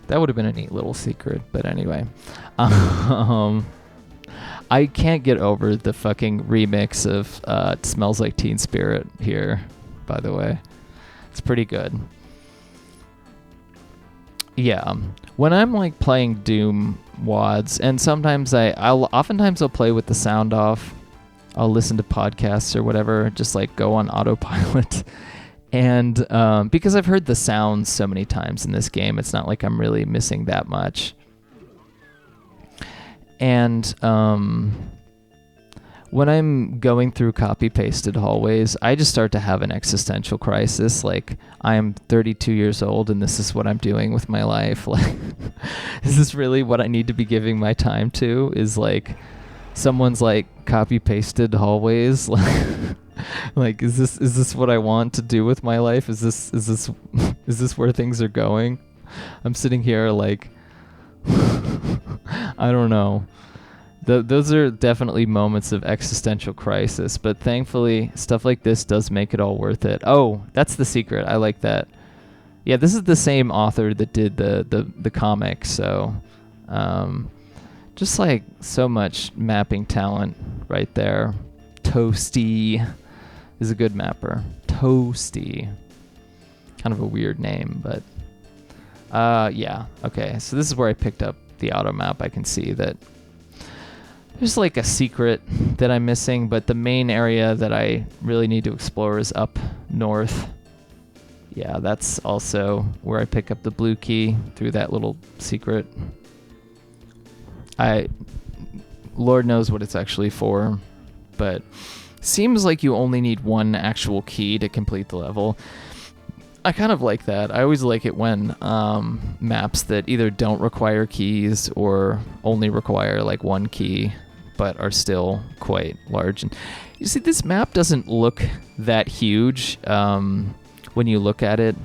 That would have been a neat little secret, but anyway. I can't get over the fucking remix of It Smells Like Teen Spirit here, by the way. It's pretty good. Yeah, when I'm like playing Doom WADs, and sometimes oftentimes I'll play with the sound off. I'll listen to podcasts or whatever, just like go on autopilot. And because I've heard the sounds so many times in this game, it's not like I'm really missing that much. And when I'm going through copy-pasted hallways, I just start to have an existential crisis. Like, I am 32 years old, and this is what I'm doing with my life. Like, is this really what I need to be giving my time to? Is like someone's like copy-pasted hallways? Like, is this what I want to do with my life? Is this where things are going? I'm sitting here like, I don't know. Those are definitely moments of existential crisis, but thankfully stuff like this does make it all worth it. Oh, that's the secret. I like that. Yeah, this is the same author that did the comic, so just like so much mapping talent right there. Toooooasty is a good mapper. Toooooasty. Kind of a weird name, but yeah. Okay, so this is where I picked up the auto map. I can see that there's like a secret that I'm missing, but the main area that I really need to explore is up north. Yeah, that's also where I pick up the blue key through that little secret. Lord knows what it's actually for, but seems like you only need one actual key to complete the level. I kind of like that. I always like it when maps that either don't require keys or only require like one key, but are still quite large. And you see, this map doesn't look that huge when you look at it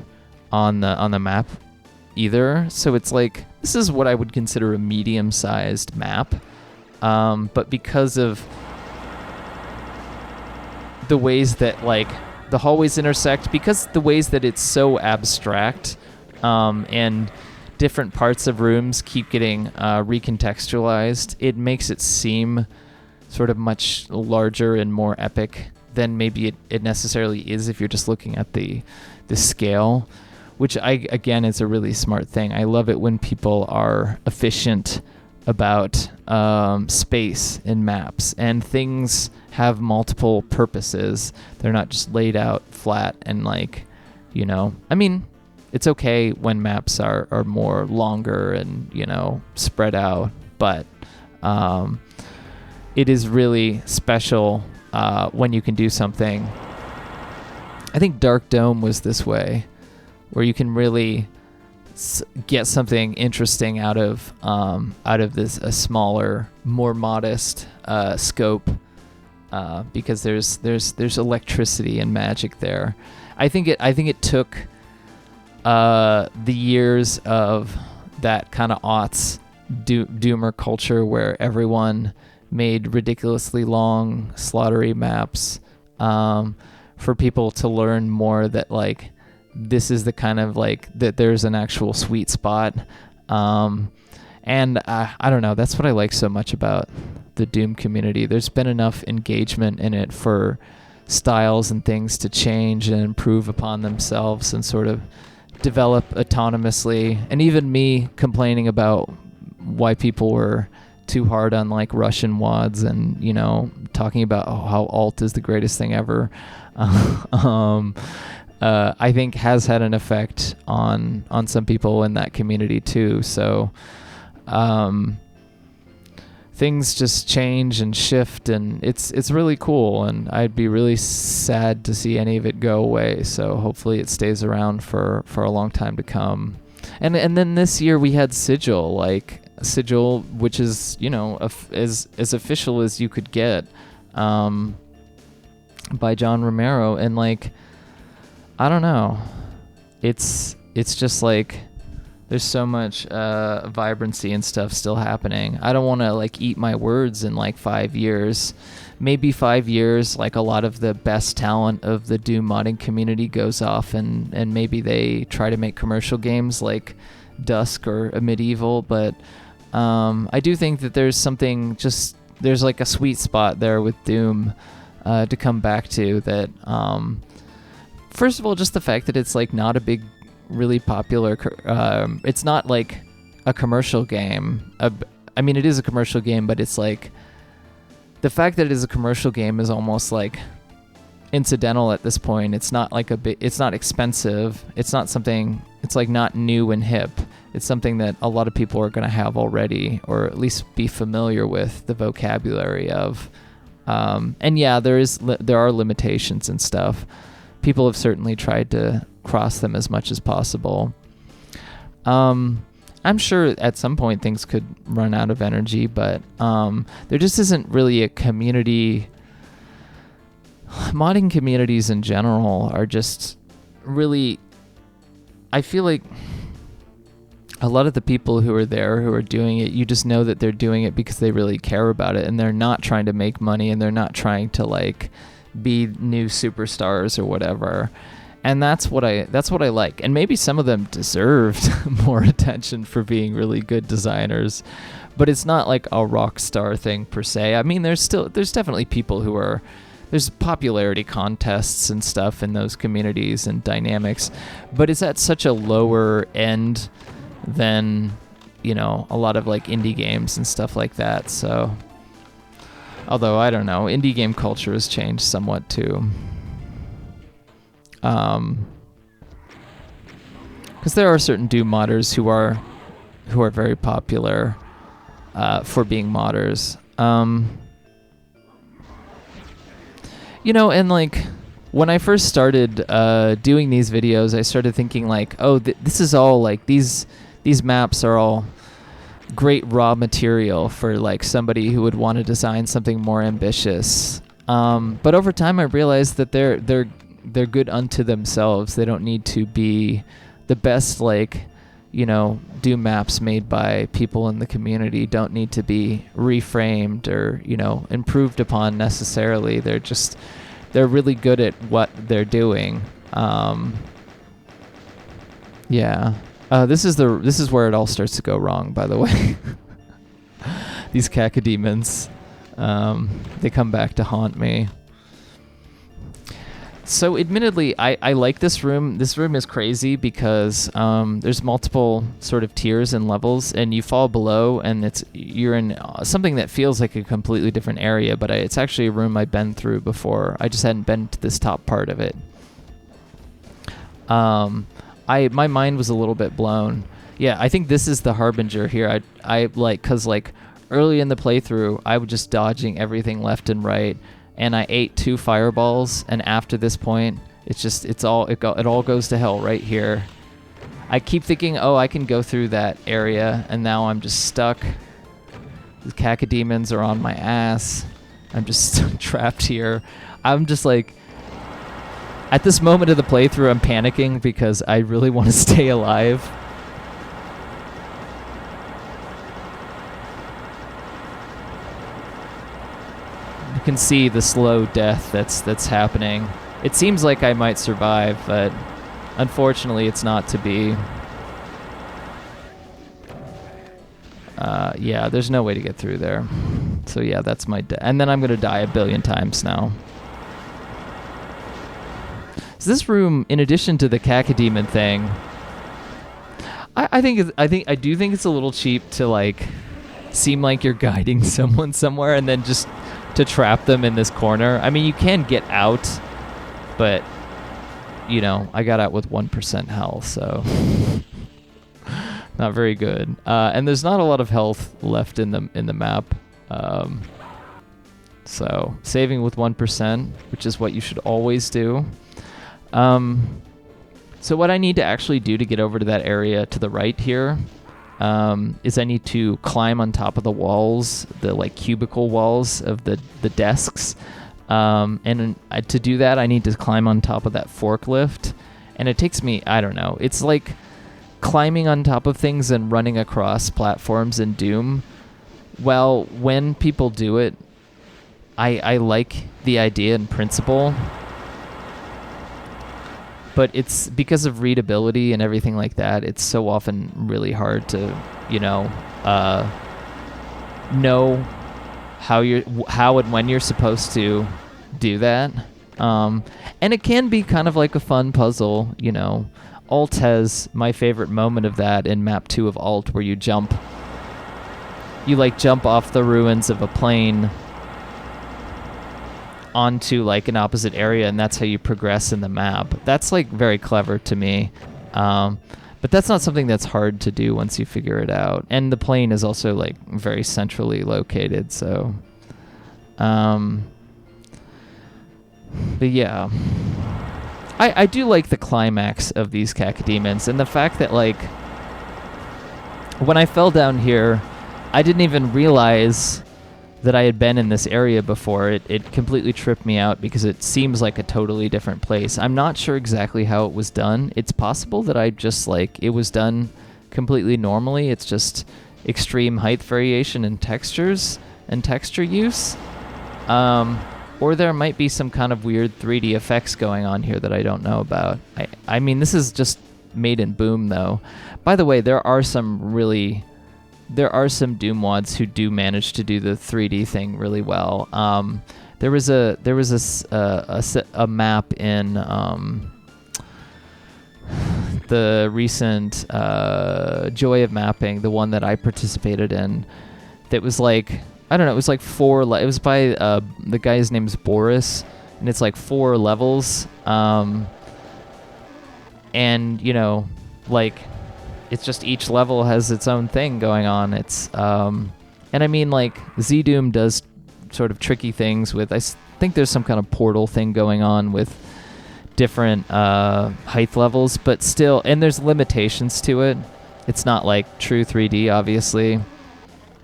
on the map either. So it's like, this is what I would consider a medium-sized map, but because of the ways that like the hallways intersect, because the ways that it's so abstract, and different parts of rooms keep getting recontextualized, it makes it seem sort of much larger and more epic than maybe it necessarily is if you're just looking at the scale, which again is a really smart thing. I love it when people are efficient about space in maps, and things have multiple purposes. They're not just laid out flat and like, you know, I mean, it's okay when maps are more longer and, you know, spread out, but it is really special when you can do something. I think Dark Dome was this way, where you can really get something interesting out of this a smaller, more modest scope, because there's electricity and magic there. I think it took the years of that kind of aughts doomer culture where everyone made ridiculously long slaughtery maps, for people to learn more that like this is the kind of like that there's an actual sweet spot, and I don't know, that's what I like so much about the Doom community. There's been enough engagement in it for styles and things to change and improve upon themselves and sort of develop autonomously. And even me complaining about why people were too hard on like Russian WADs and, you know, talking about how alt is the greatest thing ever, I think has had an effect on some people in that community too. So things just change and shift, and it's really cool, and I'd be really sad to see any of it go away. So hopefully it stays around for a long time to come. And then this year we had Sigil, which is, you know, as official as you could get, by John Romero, and like, I don't know, it's just like there's so much vibrancy and stuff still happening. I don't want to like eat my words in like 5 years. Maybe 5 years, like a lot of the best talent of the Doom modding community goes off, and maybe they try to make commercial games like Dusk or a Medieval. But I do think that there's like a sweet spot there with Doom to come back to. That first of all, just the fact that it's like not a big, really popular, it's not like a commercial game. I mean, it is a commercial game, but it's like, the fact that it is a commercial game is almost like incidental at this point. It's not like it's not expensive. It's not something, it's like not new and hip. It's something that a lot of people are going to have already, or at least be familiar with the vocabulary of. And yeah, there are limitations and stuff. People have certainly tried to cross them as much as possible. I'm sure at some point things could run out of energy, but there just isn't really a community. Modding communities in general are just really, I feel like a lot of the people who are there, who are doing it, you just know that they're doing it because they really care about it, and they're not trying to make money, and they're not trying to like be new superstars or whatever. And that's what I like. And maybe some of them deserved more attention for being really good designers, but it's not like a rock star thing per se. I mean, there's definitely people who are, there's popularity contests and stuff in those communities and dynamics, but it's at such a lower end than, you know, a lot of like indie games and stuff like that. So, although I don't know, indie game culture has changed somewhat too. Because there are certain Doom modders who are very popular for being modders. You know, and like when I first started doing these videos, I started thinking like, oh, this is all like these maps are all great raw material for like somebody who would want to design something more ambitious. But over time, I realized that they're good unto themselves. They don't need to be the best, like, you know, Doom maps made by people in the community don't need to be reframed or, you know, improved upon necessarily. They're really good at what they're doing. Yeah. This is where it all starts to go wrong, by the way. These cacodemons, they come back to haunt me. So admittedly, I like this room. This room is crazy because there's multiple sort of tiers and levels, and you fall below, and you're in something that feels like a completely different area, but it's actually a room I've been through before. I just hadn't been to this top part of it. My mind was a little bit blown. Yeah, I think this is the harbinger here. I like, cause like early in the playthrough, I was just dodging everything left and right. And I ate 2 fireballs, and after this point, it all goes to hell right here. I keep thinking, oh, I can go through that area, and now I'm just stuck. The cacodemons are on my ass. I'm just trapped here. I'm just like, at this moment of the playthrough, I'm panicking because I really want to stay alive. You can see the slow death that's happening. It seems like I might survive, but unfortunately it's not to be. Yeah, there's no way to get through there. So yeah, that's my and then I'm gonna die a billion times now. So this room, in addition to the cacodemon thing, I do think it's a little cheap to like seem like you're guiding someone somewhere and then just to trap them in this corner. I mean, you can get out, but you know, I got out with 1% health, so not very good. And there's not a lot of health left in the map. So saving with 1%, which is what you should always do. So what I need to actually do to get over to that area to the right here is I need to climb on top of the walls, the like cubicle walls of the desks. And to do that, I need to climb on top of that forklift. And it takes me, I don't know, it's like climbing on top of things and running across platforms in Doom. Well, when people do it, I like the idea and principle. But it's because of readability and everything like that, it's so often really hard to, know how and when you're supposed to do that. And it can be kind of like a fun puzzle, Alt has my favorite moment of that in map 2 of Alt, where you jump off the ruins of a plane onto like an opposite area, and that's how you progress in the map. That's like very clever to me. But that's not something that's hard to do once you figure it out. And the plane is also like very centrally located, so but yeah. I do like the climax of these cacodemons, and the fact that like when I fell down here, I didn't even realize that I had been in this area before. It completely tripped me out because it seems like a totally different place. I'm not sure exactly how it was done. It's possible that I just like it was done completely normally. It's just extreme height variation and textures and texture use. Or there might be some kind of weird 3D effects going on here that I don't know about. I mean, this is just made in Boom, though. By the way, there are some Doom mods who do manage to do the 3D thing really well. There was a map in the recent Joy of Mapping, the one that I participated in, that was like, I don't know, it was like it was by the guy's name's Boris, and it's like 4 levels, and like it's just each level has its own thing going on. It's and I mean, like, Z-Doom does sort of tricky things with, I think there's some kind of portal thing going on with different height levels, but still, and there's limitations to it. It's not like true 3D, obviously.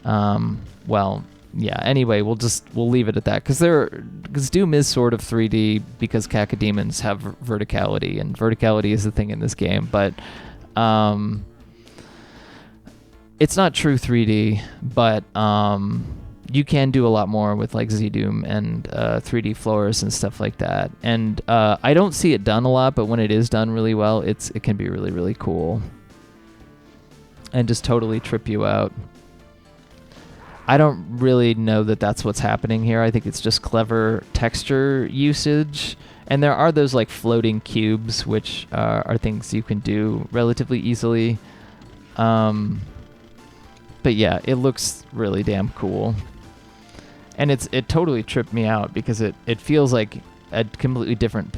Well, yeah, anyway, we'll leave it at that, because Doom is sort of 3D because cacodemons have verticality, and verticality is the thing in this game, but it's not true 3D, but you can do a lot more with like Z-Doom and 3D floors and stuff like that. And I don't see it done a lot, but when it is done really well, it can be really, really cool and just totally trip you out. I don't really know that that's what's happening here. I think it's just clever texture usage. And there are those like floating cubes, which are things you can do relatively easily. But yeah, it looks really damn cool. And it totally tripped me out because it feels like a completely different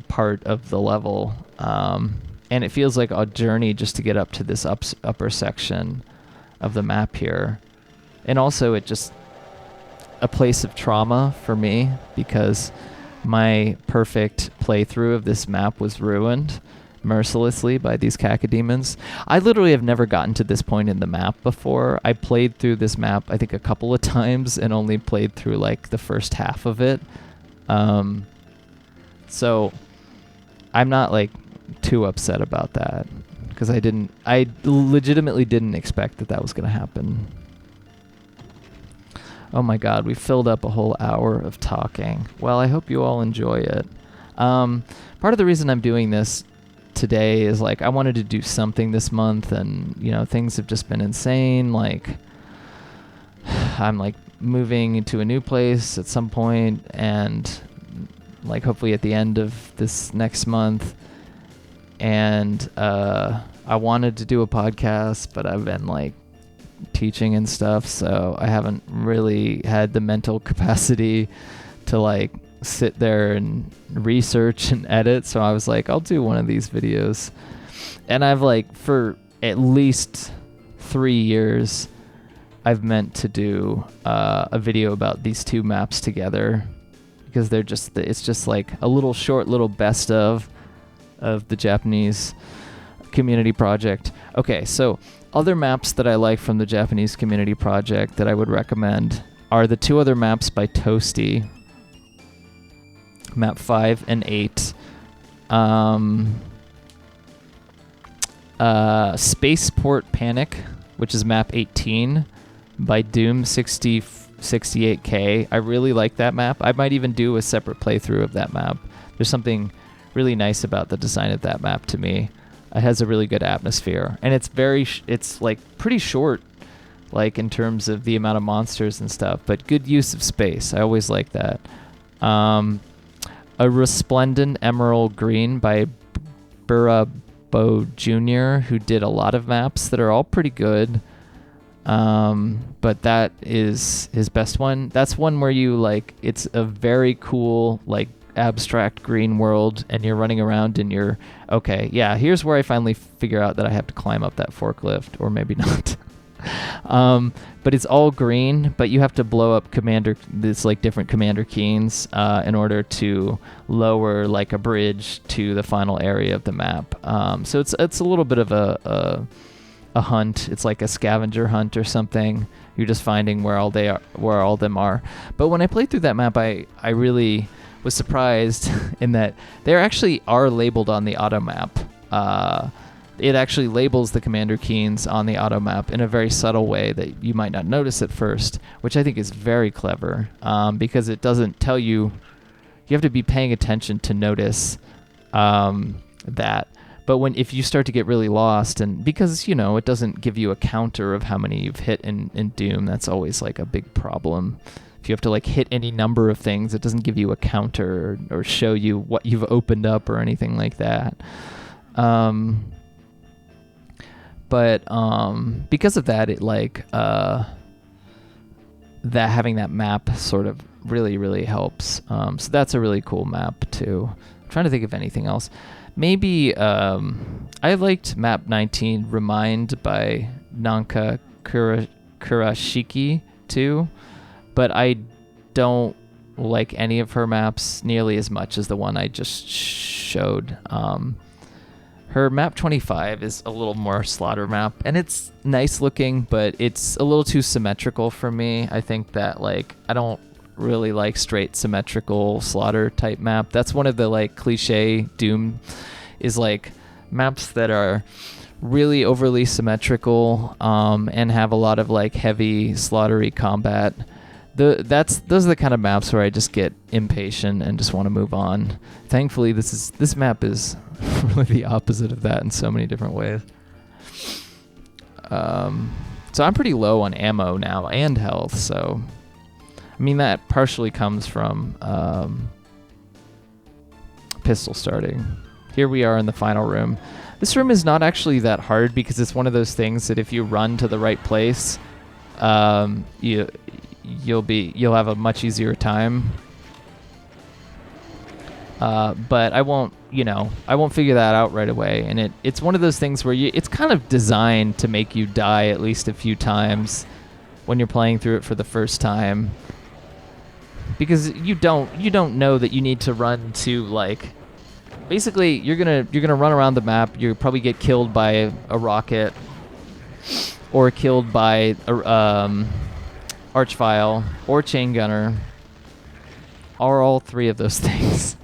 part of the level. And it feels like a journey just to get up to this upper section of the map here. And also it just a place of trauma for me because my perfect playthrough of this map was ruined mercilessly by these cacodemons. I literally have never gotten to this point in the map before. I played through this map, I think, a couple of times and only played through like the first half of it. So I'm not like too upset about that because I legitimately didn't expect that was going to happen. Oh my god, we filled up a whole hour of talking. Well, I hope you all enjoy it. Part of the reason I'm doing this today is like I wanted to do something this month, and things have just been insane. Like I'm like moving into a new place at some point, and like hopefully at the end of this next month, and I wanted to do a podcast, but I've been like teaching and stuff, so I haven't really had the mental capacity to like sit there and research and edit. So I was like, I'll do one of these videos. And I've like for at least 3 years I've meant to do a video about these two maps together, because it's just like a little best of the Japanese community project. Okay, so other maps that I like from the Japanese community project that I would recommend are the two other maps by Toooooasty, map 5 and 8. Spaceport Panic, which is map 18 by Doom68K. I really like that map. I might even do a separate playthrough of that map. There's something really nice about the design of that map to me. It has a really good atmosphere, and it's it's like pretty short, like in terms of the amount of monsters and stuff, but good use of space. I always like that. A Resplendent Emerald Green by Burabo Jr., who did a lot of maps that are all pretty good. But that is his best one. That's one where you like, it's a very cool, like, abstract green world, and you're running around and you're, okay, yeah, here's where I finally figure out that I have to climb up that forklift, or maybe not. But it's all green, but you have to blow up different commander keys in order to lower like a bridge to the final area of the map. So it's a little bit of a hunt. It's like a scavenger hunt or something. You're just finding where all of them are. But when I played through that map, I really was surprised in that they actually are labeled on the auto map. It actually labels the commander keys on the auto map in a very subtle way that you might not notice at first, which I think is very clever, because it doesn't tell you. You have to be paying attention to notice that. But if you start to get really lost, and because, it doesn't give you a counter of how many you've hit in Doom, that's always like a big problem. If you have to like hit any number of things, it doesn't give you a counter or show you what you've opened up or anything like that. But because of that, it like that having that map sort of really, really helps. So that's a really cool map too. I'm trying to think of anything else. Maybe I liked map 19, Remind by Nanka Kurashiki too, but I don't like any of her maps nearly as much as the one I just showed. Her map 25 is a little more slaughter map, and it's nice looking, but it's a little too symmetrical for me. I think that like I don't really like straight symmetrical slaughter type map. That's one of the like cliche Doom is like maps that are really overly symmetrical and have a lot of like heavy slaughtery combat. Those are the kind of maps where I just get impatient and just want to move on. Thankfully, this map is really the opposite of that in so many different ways. So I'm pretty low on ammo now and health, so I mean that partially comes from pistol starting. Here we are in the final room. This room is not actually that hard because it's one of those things that if you run to the right place, you'll have a much easier time. But I won't figure that out right away. And it's one of those things where it's kind of designed to make you die at least a few times when you're playing through it for the first time, because you don't know that you need to run to like. Basically, you're gonna run around the map. You'll probably get killed by a rocket, or killed by a archvile or chain gunner, or all three of those things.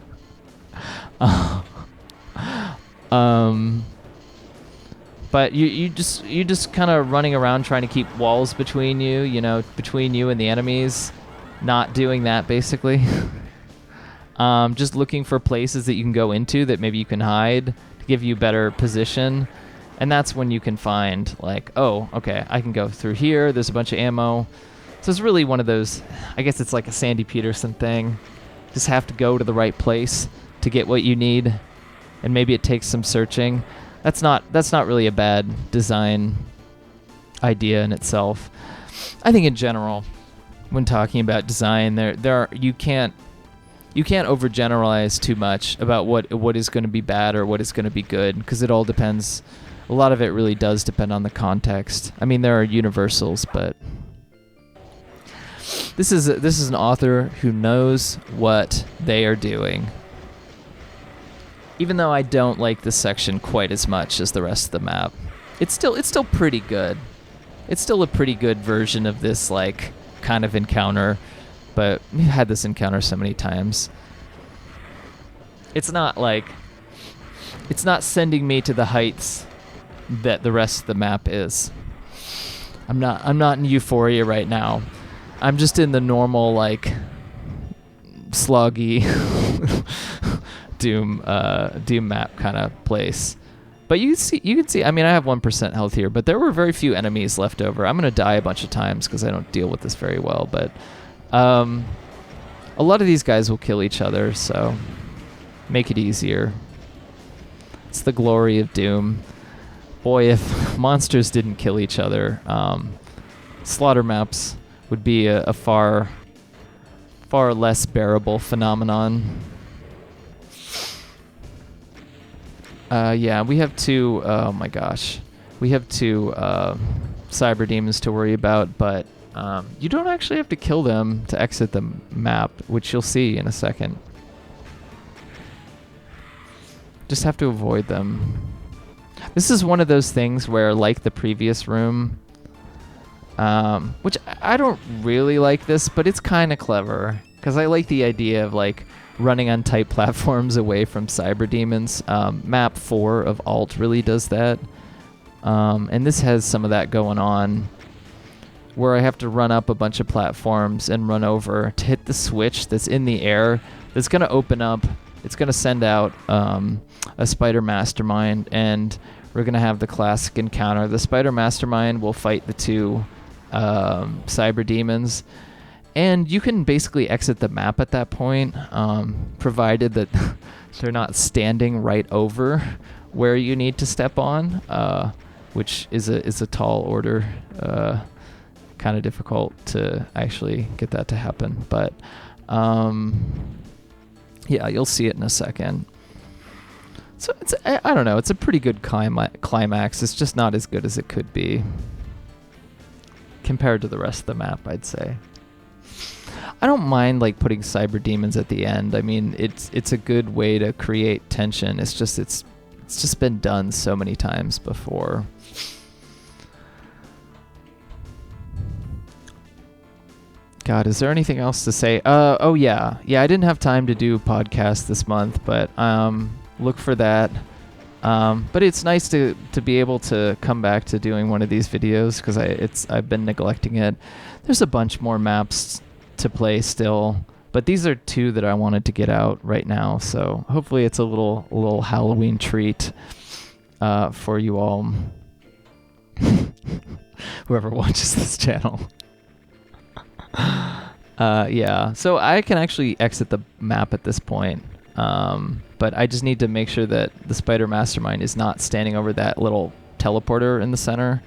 But you just kind of running around trying to keep walls between you, between you and the enemies. Not doing that basically. Just looking for places that you can go into that maybe you can hide to give you better position. And that's when you can find like, oh, okay, I can go through here. There's a bunch of ammo. So it's really one of those, I guess it's like a Sandy Peterson thing. Just have to go to the right place to get what you need. And maybe it takes some searching. That's not really a bad design idea in itself. I think in general, when talking about design, you can't overgeneralize too much about what is going to be bad or what is going to be good, because it all depends. A lot of it really does depend on the context. I mean, there are universals, but This is an author who knows what they are doing. Even though I don't like this section quite as much as the rest of the map, it's still pretty good. It's still a pretty good version of this like kind of encounter, but we've had this encounter so many times. It's not sending me to the heights that the rest of the map is. I'm not in euphoria right now. I'm just in the normal like sloggy Doom map kind of place. But you can see. I mean, I have 1% health here, but there were very few enemies left over. I'm gonna die a bunch of times because I don't deal with this very well. But a lot of these guys will kill each other, so make it easier. It's the glory of Doom. Boy, if monsters didn't kill each other, slaughter maps would be a far less bearable phenomenon. Yeah, we have two, oh my gosh. We have two cyber demons to worry about, but you don't actually have to kill them to exit the map, which you'll see in a second. Just have to avoid them. This is one of those things where, like the previous room, which I don't really like this, but it's kind of clever, because I like the idea of like running on tight platforms away from cyber demons. Map 4 of Alt really does that. And this has some of that going on, where I have to run up a bunch of platforms and run over to hit the switch that's in the air that's going to open up. It's going to send out a spider mastermind, and we're going to have the classic encounter. The spider mastermind will fight the two cyber demons, and you can basically exit the map at that point, provided that they're not standing right over where you need to step on, which is a tall order. Kind of difficult to actually get that to happen, but yeah, you'll see it in a second. So I don't know, it's a pretty good climax. It's just not as good as it could be compared to the rest of the map, I'd say. I don't mind like putting cyber demons at the end. I mean, it's a good way to create tension. It's just been done so many times before. God, is there anything else to say? Oh yeah, I didn't have time to do a podcast this month, but look for that. But it's nice to be able to come back to doing one of these videos, because I've been neglecting it. There's a bunch more maps to play still, but these are two that I wanted to get out right now. So hopefully it's a little Halloween treat for you all, whoever watches this channel. Yeah, so I can actually exit the map at this point, but I just need to make sure that the Spider Mastermind is not standing over that little teleporter in the center.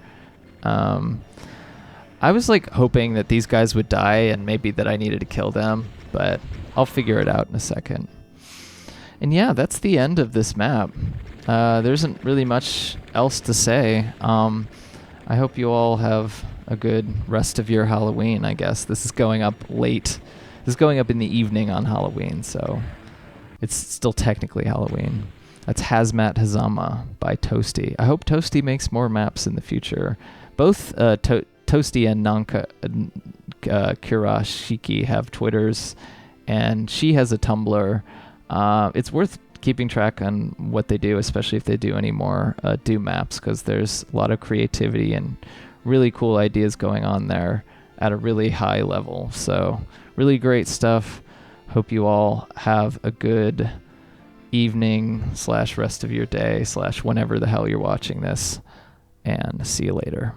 I was like hoping that these guys would die and maybe that I needed to kill them, but I'll figure it out in a second. And yeah, that's the end of this map. There isn't really much else to say. I hope you all have a good rest of your Halloween, I guess. This is going up late. This is going up in the evening on Halloween, so it's still technically Halloween. That's Hazmat Hazama by Toooooasty. I hope Toooooasty makes more maps in the future. Both Toooooasty and Nanka Kurashiki have Twitters, and she has a Tumblr. It's worth keeping track on what they do, especially if they do any more Doom maps, because there's a lot of creativity and really cool ideas going on there at a really high level. So really great stuff. Hope you all have a good evening / rest of your day / whenever the hell you're watching this, and see you later.